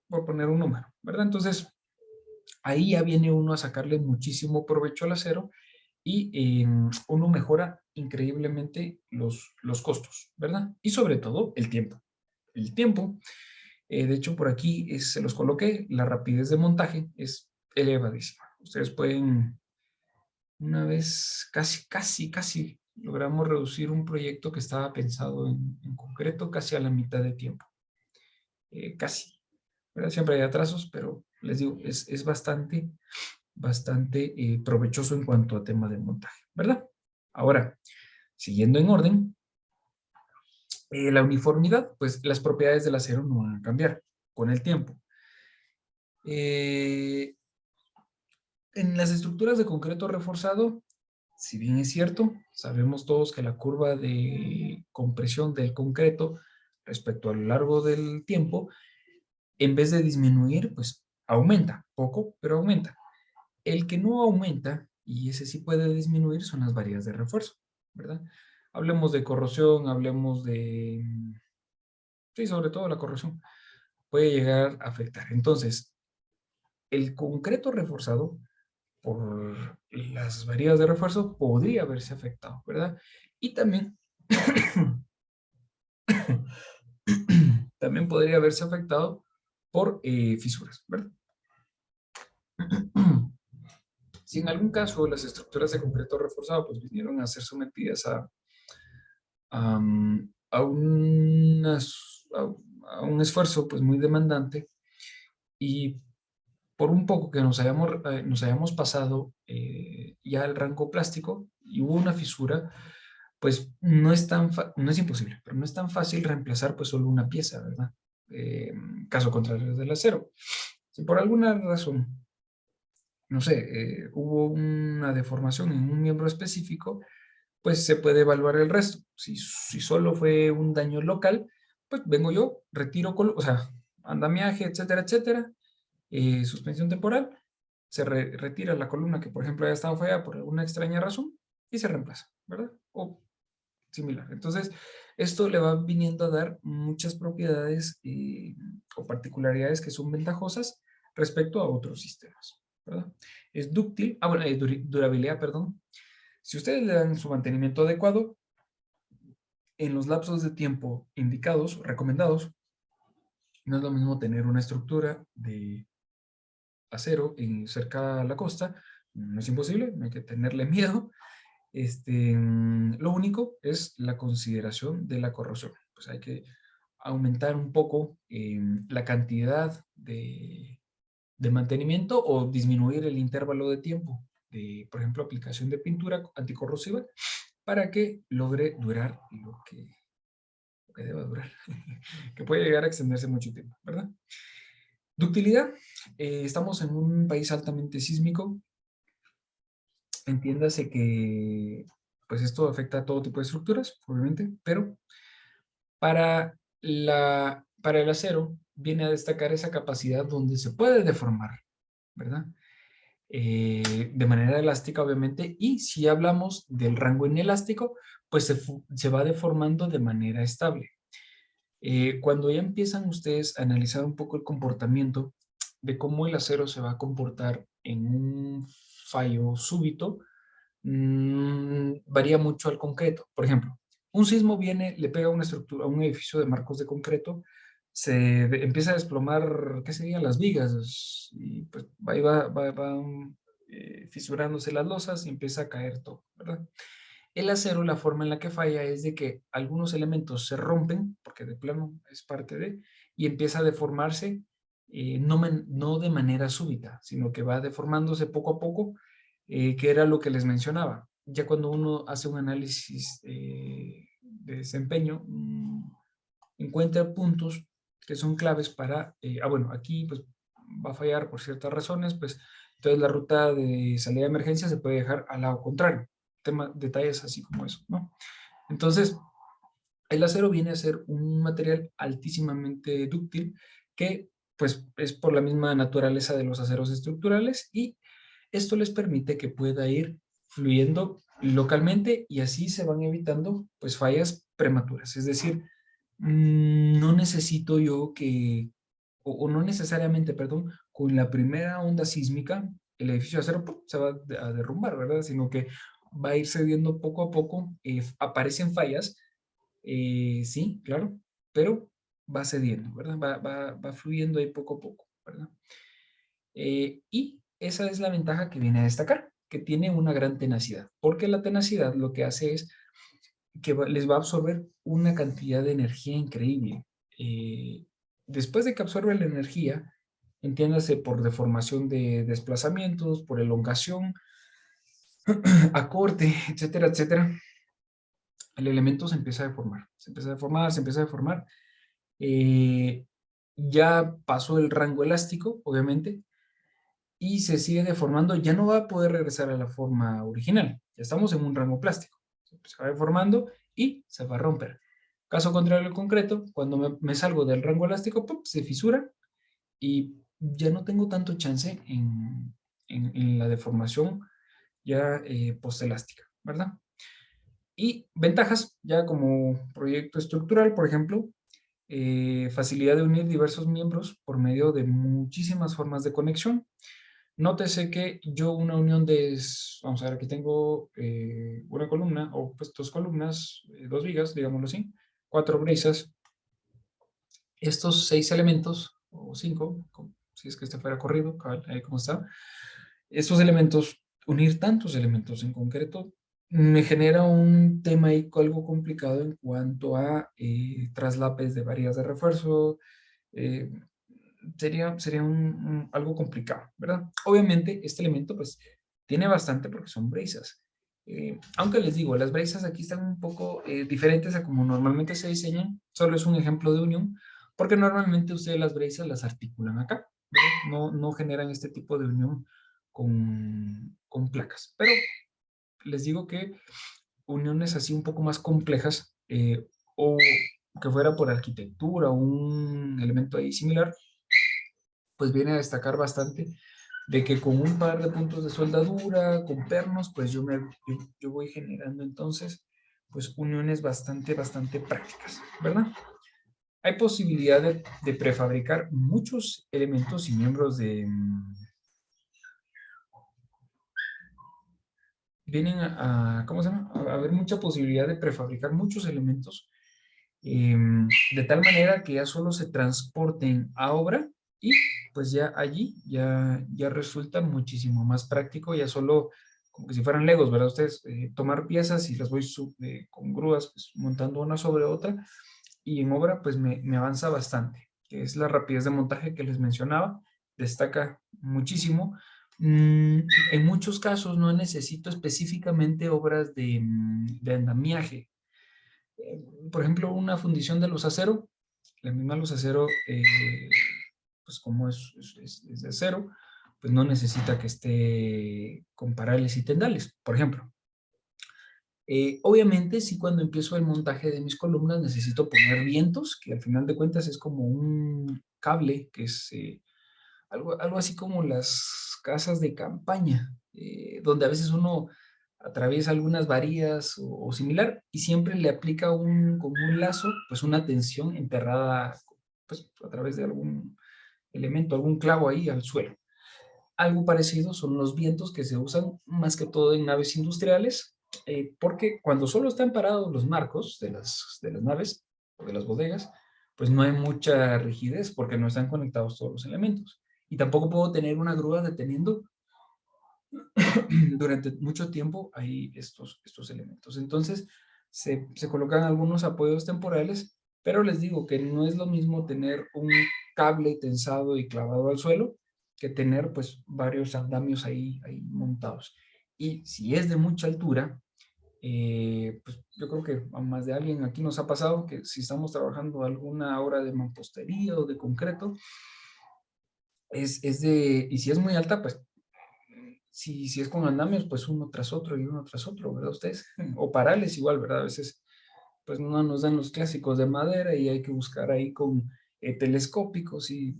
por poner un número, ¿verdad? Entonces, ahí ya viene uno a sacarle muchísimo provecho al acero y uno mejora increíblemente los costos, ¿verdad? Y sobre todo el tiempo. El tiempo, de hecho por aquí se los coloqué, la rapidez de montaje es elevadísima. Ustedes pueden, una vez, casi logramos reducir un proyecto que estaba pensado en concreto casi a la mitad de tiempo. Casi, ¿verdad? Siempre hay atrasos, pero les digo, es bastante provechoso en cuanto a tema de montaje, ¿verdad? Ahora, siguiendo en orden, la uniformidad, pues las propiedades del acero no van a cambiar con el tiempo. En las estructuras de concreto reforzado, si bien es cierto, sabemos todos que la curva de compresión del concreto respecto a lo largo del tiempo, en vez de disminuir, pues aumenta, poco, pero aumenta. El que no aumenta, y ese sí puede disminuir, son las varillas de refuerzo, ¿verdad? Hablemos de corrosión, hablemos de... Sí, sobre todo la corrosión puede llegar a afectar. Entonces, el concreto reforzado, por las varillas de refuerzo, podría haberse afectado, ¿verdad? Y también, también podría haberse afectado por fisuras, ¿verdad? Si en algún caso las estructuras de concreto reforzado pues vinieron a ser sometidas a un esfuerzo pues muy demandante y por un poco que nos hayamos pasado ya al rango plástico y hubo una fisura, pues no es imposible, pero no es tan fácil reemplazar pues solo una pieza, ¿verdad? Caso contrario del acero. Si por alguna razón, no sé, hubo una deformación en un miembro específico, pues se puede evaluar el resto. Si solo fue un daño local, pues vengo yo, retiro, o sea, andamiaje, etcétera, etcétera, suspensión temporal, se retira la columna que por ejemplo haya estado fallada por alguna extraña razón y se reemplaza, ¿verdad? O similar. Entonces, esto le va viniendo a dar muchas propiedades o particularidades que son ventajosas respecto a otros sistemas, ¿verdad? Es dúctil, bueno, durabilidad, perdón. Si ustedes le dan su mantenimiento adecuado, en los lapsos de tiempo indicados, recomendados, no es lo mismo tener una estructura de acero cerca a la costa, no es imposible, no hay que tenerle miedo. Lo único es la consideración de la corrosión. Pues hay que aumentar un poco la cantidad de mantenimiento o disminuir el intervalo de tiempo de, por ejemplo, aplicación de pintura anticorrosiva para que logre durar lo que deba durar, que puede llegar a extenderse mucho tiempo, ¿verdad? Ductilidad. Estamos en un país altamente sísmico. Entiéndase que pues esto afecta a todo tipo de estructuras, obviamente, pero para el acero viene a destacar esa capacidad donde se puede deformar, ¿verdad? De manera elástica, obviamente, y si hablamos del rango inelástico, pues se va deformando de manera estable. Cuando ya empiezan ustedes a analizar un poco el comportamiento de cómo el acero se va a comportar en un fallo súbito, varía mucho al concreto. Por ejemplo, un sismo le pega a una estructura, a un edificio de marcos de concreto empieza a desplomar, ¿qué serían? Las vigas, y pues ahí va fisurándose las losas y empieza a caer todo, ¿verdad? El acero, la forma en la que falla es de que algunos elementos se rompen, porque de plano es parte de, y empieza a deformarse, no de manera súbita, sino que va deformándose poco a poco, que era lo que les mencionaba. Ya cuando uno hace un análisis de desempeño, encuentra puntos que son claves para, bueno, aquí pues va a fallar por ciertas razones, pues entonces la ruta de salida de emergencia se puede dejar al lado contrario. Detalles así como eso, ¿no? Entonces, el acero viene a ser un material altísimamente dúctil que pues es por la misma naturaleza de los aceros estructurales, y esto les permite que pueda ir fluyendo localmente, y así se van evitando pues fallas prematuras. Es decir, no necesito yo que, o no necesariamente, perdón, con la primera onda sísmica el edificio de acero se va a derrumbar, ¿verdad? Sino que va a ir cediendo poco a poco, aparecen fallas, sí, claro, pero va cediendo, ¿verdad? Va fluyendo ahí poco a poco, ¿verdad? Y esa es la ventaja que viene a destacar, que tiene una gran tenacidad, porque la tenacidad lo que hace es que les va a absorber una cantidad de energía increíble. Después de que absorbe la energía, entiéndase por deformación de desplazamientos, por elongación, acorte, etcétera, etcétera, el elemento se empieza a deformar, se empieza a deformar, se empieza a deformar. Ya pasó el rango elástico, obviamente, y se sigue deformando, ya no va a poder regresar a la forma original. Ya estamos en un rango plástico. Se va deformando y se va a romper. Caso contrario al concreto, cuando me salgo del rango elástico, ¡pum!, se fisura y ya no tengo tanto chance en la deformación ya postelástica, ¿verdad? Y ventajas, ya como proyecto estructural, por ejemplo, facilidad de unir diversos miembros por medio de muchísimas formas de conexión. Nótese que yo una unión de, vamos a ver, aquí tengo una columna, o pues 2 columnas, 2 vigas, digámoslo así, 4 brisas. Estos 6 elementos, o 5, si es que este fuera corrido, ahí como está, estos elementos, unir tantos elementos en concreto, me genera un tema ahí algo complicado en cuanto a traslapes de varillas de refuerzo. Sería algo complicado, ¿verdad? Obviamente este elemento pues tiene bastante porque son brazas. Aunque les digo, las brazas aquí están un poco diferentes a como normalmente se diseñan. Solo es un ejemplo de unión, porque normalmente ustedes las brazas las articulan acá, ¿verdad? No generan este tipo de unión con placas. Pero les digo que uniones así un poco más complejas, o que fuera por arquitectura o un elemento ahí similar, pues viene a destacar bastante de que con un par de puntos de soldadura, con pernos, pues yo voy generando entonces pues uniones bastante prácticas, ¿verdad? Hay posibilidad de prefabricar muchos elementos y miembros de... Vienen ¿cómo se llama? A haber mucha posibilidad de prefabricar muchos elementos, de tal manera que ya solo se transporten a obra, y pues ya allí ya resulta muchísimo más práctico, ya solo como que si fueran legos, ¿verdad? Ustedes tomar piezas y las voy con grúas pues, montando una sobre otra, y en obra pues me avanza bastante, que es la rapidez de montaje que les mencionaba, destaca muchísimo. En muchos casos no necesito específicamente obras de andamiaje. Por ejemplo, una fundición de luz acero, la misma luz acero, pues como es de acero, pues no necesita que esté con parales y tendales, por ejemplo. Obviamente, sí, cuando empiezo el montaje de mis columnas necesito poner vientos, que al final de cuentas es como un cable, que es algo así como las casas de campaña, donde a veces uno atraviesa algunas varillas o similar, y siempre le aplica con un lazo, pues una tensión enterrada pues, a través de algún elemento, algún clavo ahí al suelo. Algo parecido son los vientos que se usan más que todo en naves industriales, porque cuando solo están parados los marcos de las naves o de las bodegas, pues no hay mucha rigidez porque no están conectados todos los elementos. Y tampoco puedo tener una grúa deteniendo durante mucho tiempo ahí estos elementos. Entonces, se colocan algunos apoyos temporales, pero les digo que no es lo mismo tener un cable tensado y clavado al suelo que tener pues varios andamios ahí montados. Y si es de mucha altura, pues yo creo que a más de alguien aquí nos ha pasado que si estamos trabajando alguna obra de mampostería o de concreto, y si es muy alta, pues si es con andamios, pues uno tras otro y uno tras otro, ¿verdad ustedes? O parales igual, ¿verdad? A veces pues no nos dan los clásicos de madera y hay que buscar ahí con telescópicos y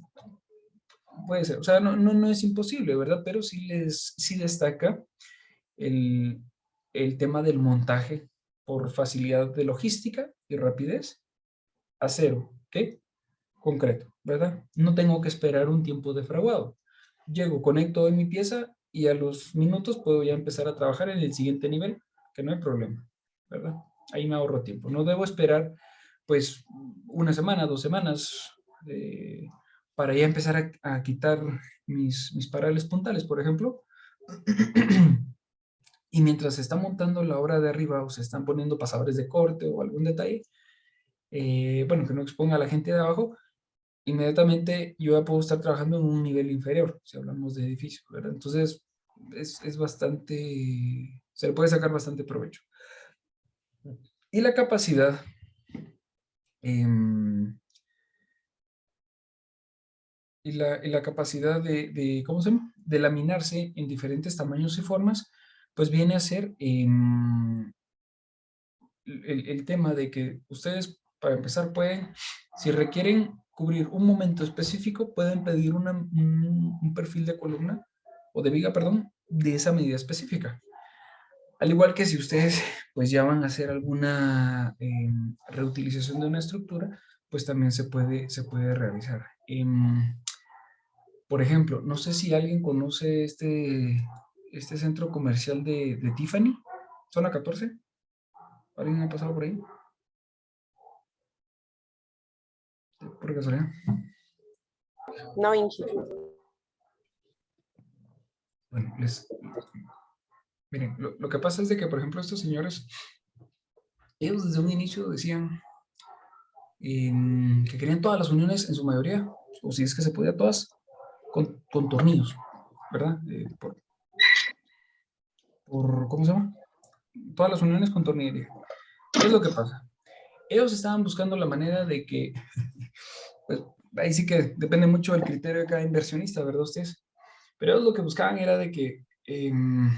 puede ser, o sea, no es imposible, ¿verdad? Pero sí destaca el tema del montaje por facilidad de logística y rapidez. Acero, ¿qué? Concreto, ¿verdad? No tengo que esperar un tiempo de fraguado. Llego, conecto en mi pieza y a los minutos puedo ya empezar a trabajar en el siguiente nivel, que no hay problema, ¿verdad? Ahí me ahorro tiempo. No debo esperar, pues, una semana, 2 semanas para ya empezar a quitar mis parales puntales, por ejemplo. Y mientras se está montando la obra de arriba o se están poniendo pasadores de corte o algún detalle, bueno, que no exponga a la gente de abajo, inmediatamente yo ya puedo estar trabajando en un nivel inferior, si hablamos de edificio, ¿verdad? Entonces, es bastante, se le puede sacar bastante provecho. Y la capacidad, y la capacidad ¿cómo se llama? De laminarse en diferentes tamaños y formas, pues viene a ser el tema de que ustedes, para empezar, pueden, si requieren cubrir un momento específico, pueden pedir un perfil de columna, o de viga, perdón, de esa medida específica. Al igual que si ustedes pues ya van a hacer alguna reutilización de una estructura, pues también se puede realizar. Por ejemplo, no sé si alguien conoce este centro comercial de Tiffany, zona 14. ¿Alguien ha pasado por ahí? Por casualidad. No, Inge. Bueno, miren, lo que pasa es de que, por ejemplo, estos señores, ellos desde un inicio decían que querían todas las uniones en su mayoría, o si es que se podía todas, con tornillos, ¿verdad? ¿Cómo se llama? Todas las uniones con tornillería. ¿Qué es lo que pasa? Ellos estaban buscando la manera de que, pues ahí sí que depende mucho del criterio de cada inversionista, ¿verdad ustedes? Pero ellos lo que buscaban era de que en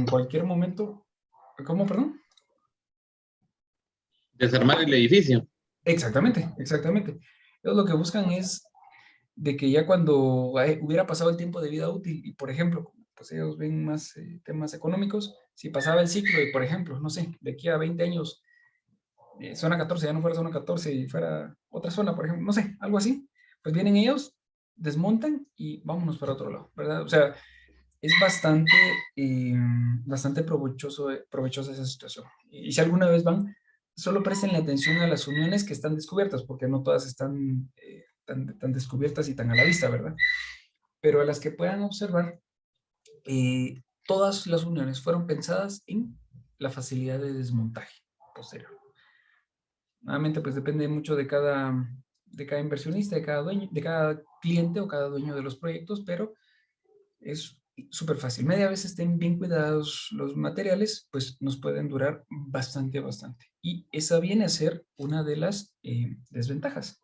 cualquier momento, ¿cómo, perdón? Desarmar el edificio. Exactamente, exactamente. Ellos lo que buscan es de que ya cuando hubiera pasado el tiempo de vida útil, y por ejemplo, pues ellos ven más temas económicos, si pasaba el ciclo y por ejemplo, no sé, de aquí a 20 años, zona 14 ya no fuera zona 14 y fuera otra zona, por ejemplo, no sé, algo así, pues vienen ellos, desmontan y vámonos para otro lado, ¿verdad? O sea, es bastante provechosa esa situación. Y si alguna vez van, solo presten la atención a las uniones que están descubiertas, porque no todas están tan descubiertas y tan a la vista, ¿verdad? Pero a las que puedan observar, todas las uniones fueron pensadas en la facilidad de desmontaje posterior. Nuevamente, pues depende mucho de cada inversionista, de cada dueño, de cada cliente o cada dueño de los proyectos, pero es súper fácil. Media vez estén bien cuidados los materiales, pues nos pueden durar bastante. Y esa viene a ser una de las desventajas,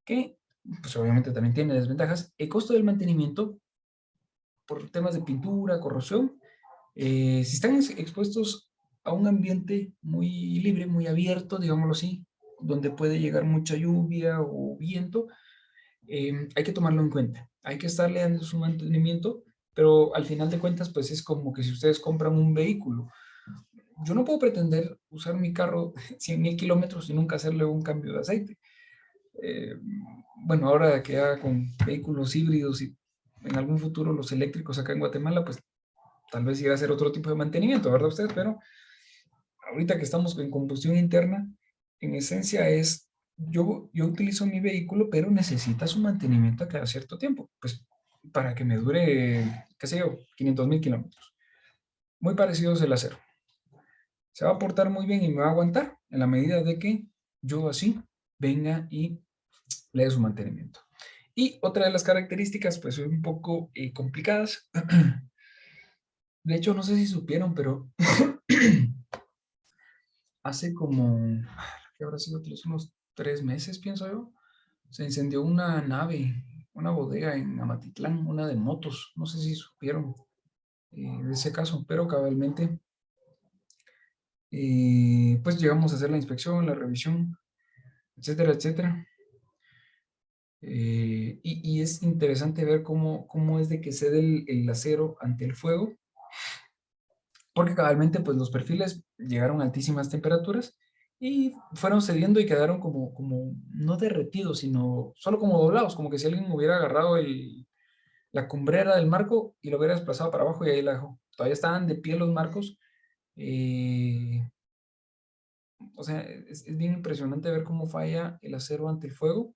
que pues obviamente también tiene desventajas. El costo del mantenimiento por temas de pintura, corrosión, si están expuestos a un ambiente muy libre, muy abierto, digámoslo así, donde puede llegar mucha lluvia o viento, hay que tomarlo en cuenta. Hay que estarle dando su mantenimiento, pero al final de cuentas, pues es como que si ustedes compran un vehículo. Yo no puedo pretender usar mi carro 100,000 kilómetros y nunca hacerle un cambio de aceite. Bueno, ahora que ya con vehículos híbridos y en algún futuro los eléctricos acá en Guatemala, pues tal vez irá a hacer otro tipo de mantenimiento, ¿verdad ustedes? Pero ahorita que estamos en combustión interna, en esencia es, yo utilizo mi vehículo, pero necesita su mantenimiento a cada cierto tiempo, pues para que me dure, qué sé yo, 500,000 kilómetros. Muy parecido es el acero. Se va a portar muy bien y me va a aguantar en la medida de que yo así venga y le dé su mantenimiento. Y otra de las características, pues son un poco complicadas. De hecho, no sé si supieron, pero hace como, ¿qué habrá sido? Unos 3 meses, pienso yo, se incendió una nave, una bodega en Amatitlán, una de motos. No sé si supieron de ese caso, pero cabalmente, pues llegamos a hacer la inspección, la revisión, etcétera, etcétera. Y es interesante ver cómo es de que cede el acero ante el fuego, porque cabalmente pues los perfiles llegaron a altísimas temperaturas y fueron cediendo y quedaron como no derretidos, sino solo como doblados, como que si alguien hubiera agarrado la cumbrera del marco y lo hubiera desplazado para abajo y ahí la dejó. Todavía estaban de pie los marcos. O sea, es bien impresionante ver cómo falla el acero ante el fuego,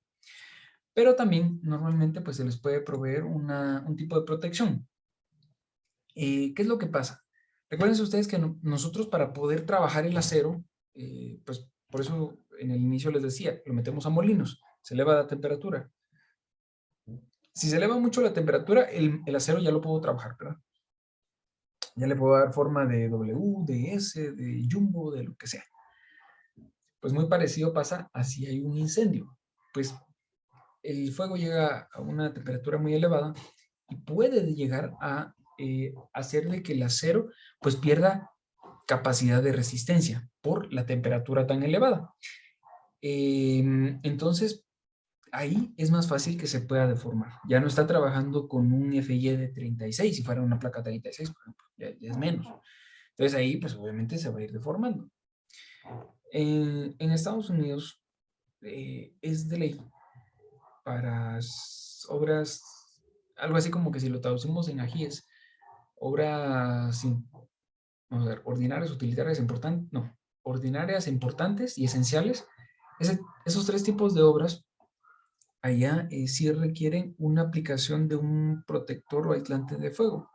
pero también normalmente pues se les puede proveer un tipo de protección. ¿Qué es lo que pasa? Recuerden ustedes que nosotros para poder trabajar el acero, pues por eso en el inicio les decía, lo metemos a molinos, se eleva la temperatura. Si se eleva mucho la temperatura, el acero ya lo puedo trabajar, ¿verdad? Ya le puedo dar forma de W, de S, de jumbo, de lo que sea. Pues muy parecido pasa así hay un incendio. Pues el fuego llega a una temperatura muy elevada y puede llegar a hacer de que el acero pues pierda capacidad de resistencia por la temperatura tan elevada. Entonces, ahí es más fácil que se pueda deformar. Ya no está trabajando con un FY de 36, si fuera una placa 36, por ejemplo, ya es menos. Entonces ahí, pues obviamente se va a ir deformando. En Estados Unidos es de ley para obras, algo así como que si lo traducimos en ajíes, obras, vamos a ver, ordinarias, utilitarias, importantes, no, ordinarias, importantes y esenciales. Esos 3 tipos de obras allá sí requieren una aplicación de un protector o aislante de fuego.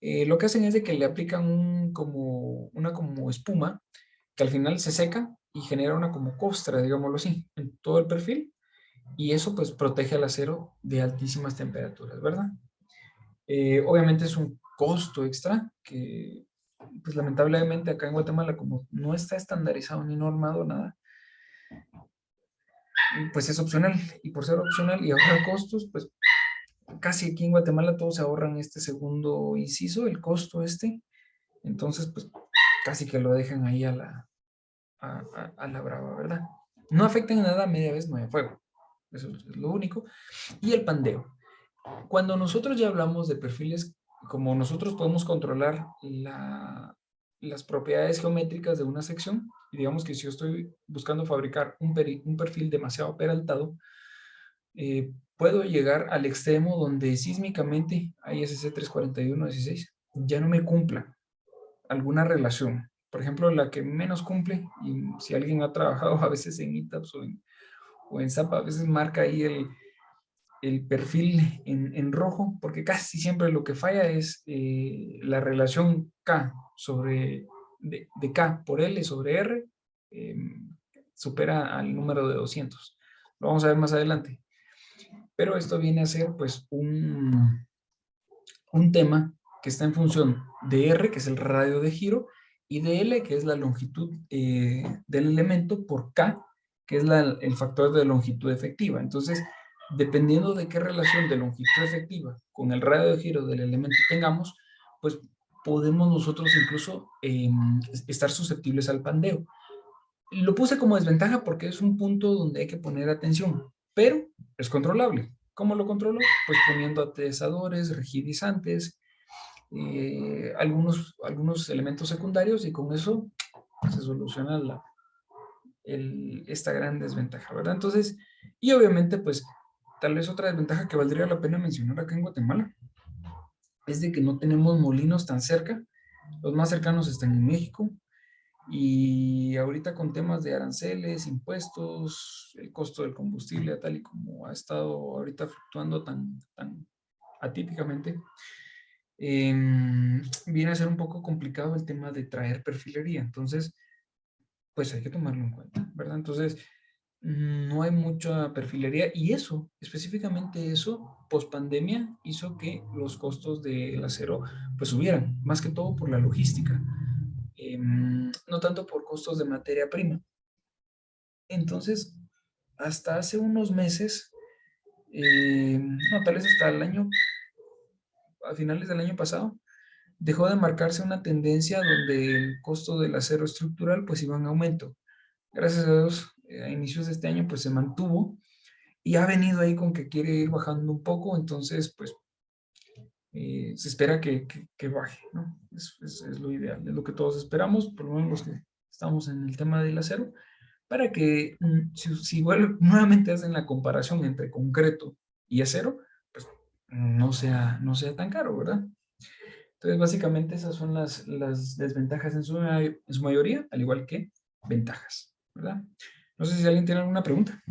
Lo que hacen es de que le aplican una como espuma que al final se seca y genera una como costra, digámoslo así, en todo el perfil, y eso pues protege al acero de altísimas temperaturas, ¿verdad? Obviamente es un costo extra que pues lamentablemente acá en Guatemala como no está estandarizado ni normado nada, pues es opcional, y por ser opcional y ahorrar costos, pues casi aquí en Guatemala todos se ahorran este segundo inciso, el costo entonces pues casi que lo dejan ahí a la brava, ¿verdad? No afecta en nada, media vez no hay fuego, eso es lo único. Y el pandeo. Cuando nosotros ya hablamos de perfiles, como nosotros podemos controlar las propiedades geométricas de una sección, y digamos que si yo estoy buscando fabricar un perfil demasiado peraltado, puedo llegar al extremo donde sísmicamente ISC 34116 ya no me cumpla alguna relación. Por ejemplo, la que menos cumple, y si alguien ha trabajado a veces en ITAPS o en SAP, a veces marca ahí el perfil en rojo, porque casi siempre lo que falla es la relación K de K por L sobre R, supera al número de 200. Lo vamos a ver más adelante. Pero esto viene a ser pues un tema que está en función de R, que es el radio de giro, y de L, que es la longitud del elemento, por K, que es el factor de longitud efectiva. Entonces, dependiendo de qué relación de longitud efectiva con el radio de giro del elemento tengamos, pues podemos nosotros incluso estar susceptibles al pandeo. Lo puse como desventaja porque es un punto donde hay que poner atención, pero es controlable. ¿Cómo lo controlo? Pues poniendo atesadores, rigidizantes, algunos elementos secundarios, y con eso se soluciona esta gran desventaja, ¿verdad? Entonces, y obviamente pues tal vez otra desventaja que valdría la pena mencionar acá en Guatemala es de que no tenemos molinos tan cerca. Los más cercanos están en México, Y ahorita con temas de aranceles, impuestos, el costo del combustible, tal y como ha estado ahorita fluctuando tan atípicamente, viene a ser un poco complicado el tema de traer perfilería. Entonces, pues hay que tomarlo en cuenta, ¿verdad? Entonces, no hay mucha perfilería y eso, específicamente eso, post pandemia, hizo que los costos del acero pues subieran, más que todo por la logística, no tanto por costos de materia prima. Entonces, hasta hace unos meses, no, tal vez hasta el año, a finales del año pasado, dejó de marcarse una tendencia donde el costo del acero estructural pues iba en aumento. Gracias a Dios, a inicios de este año pues se mantuvo y ha venido ahí con que quiere ir bajando un poco, entonces pues se espera que baje, ¿no? Es lo ideal, es lo que todos esperamos, por lo menos los que estamos en el tema del acero, para que si nuevamente hacen la comparación entre concreto y acero, pues no sea tan caro, ¿verdad? Entonces, básicamente esas son las desventajas en su mayoría, al igual que ventajas, ¿verdad? No sé si alguien tiene alguna pregunta.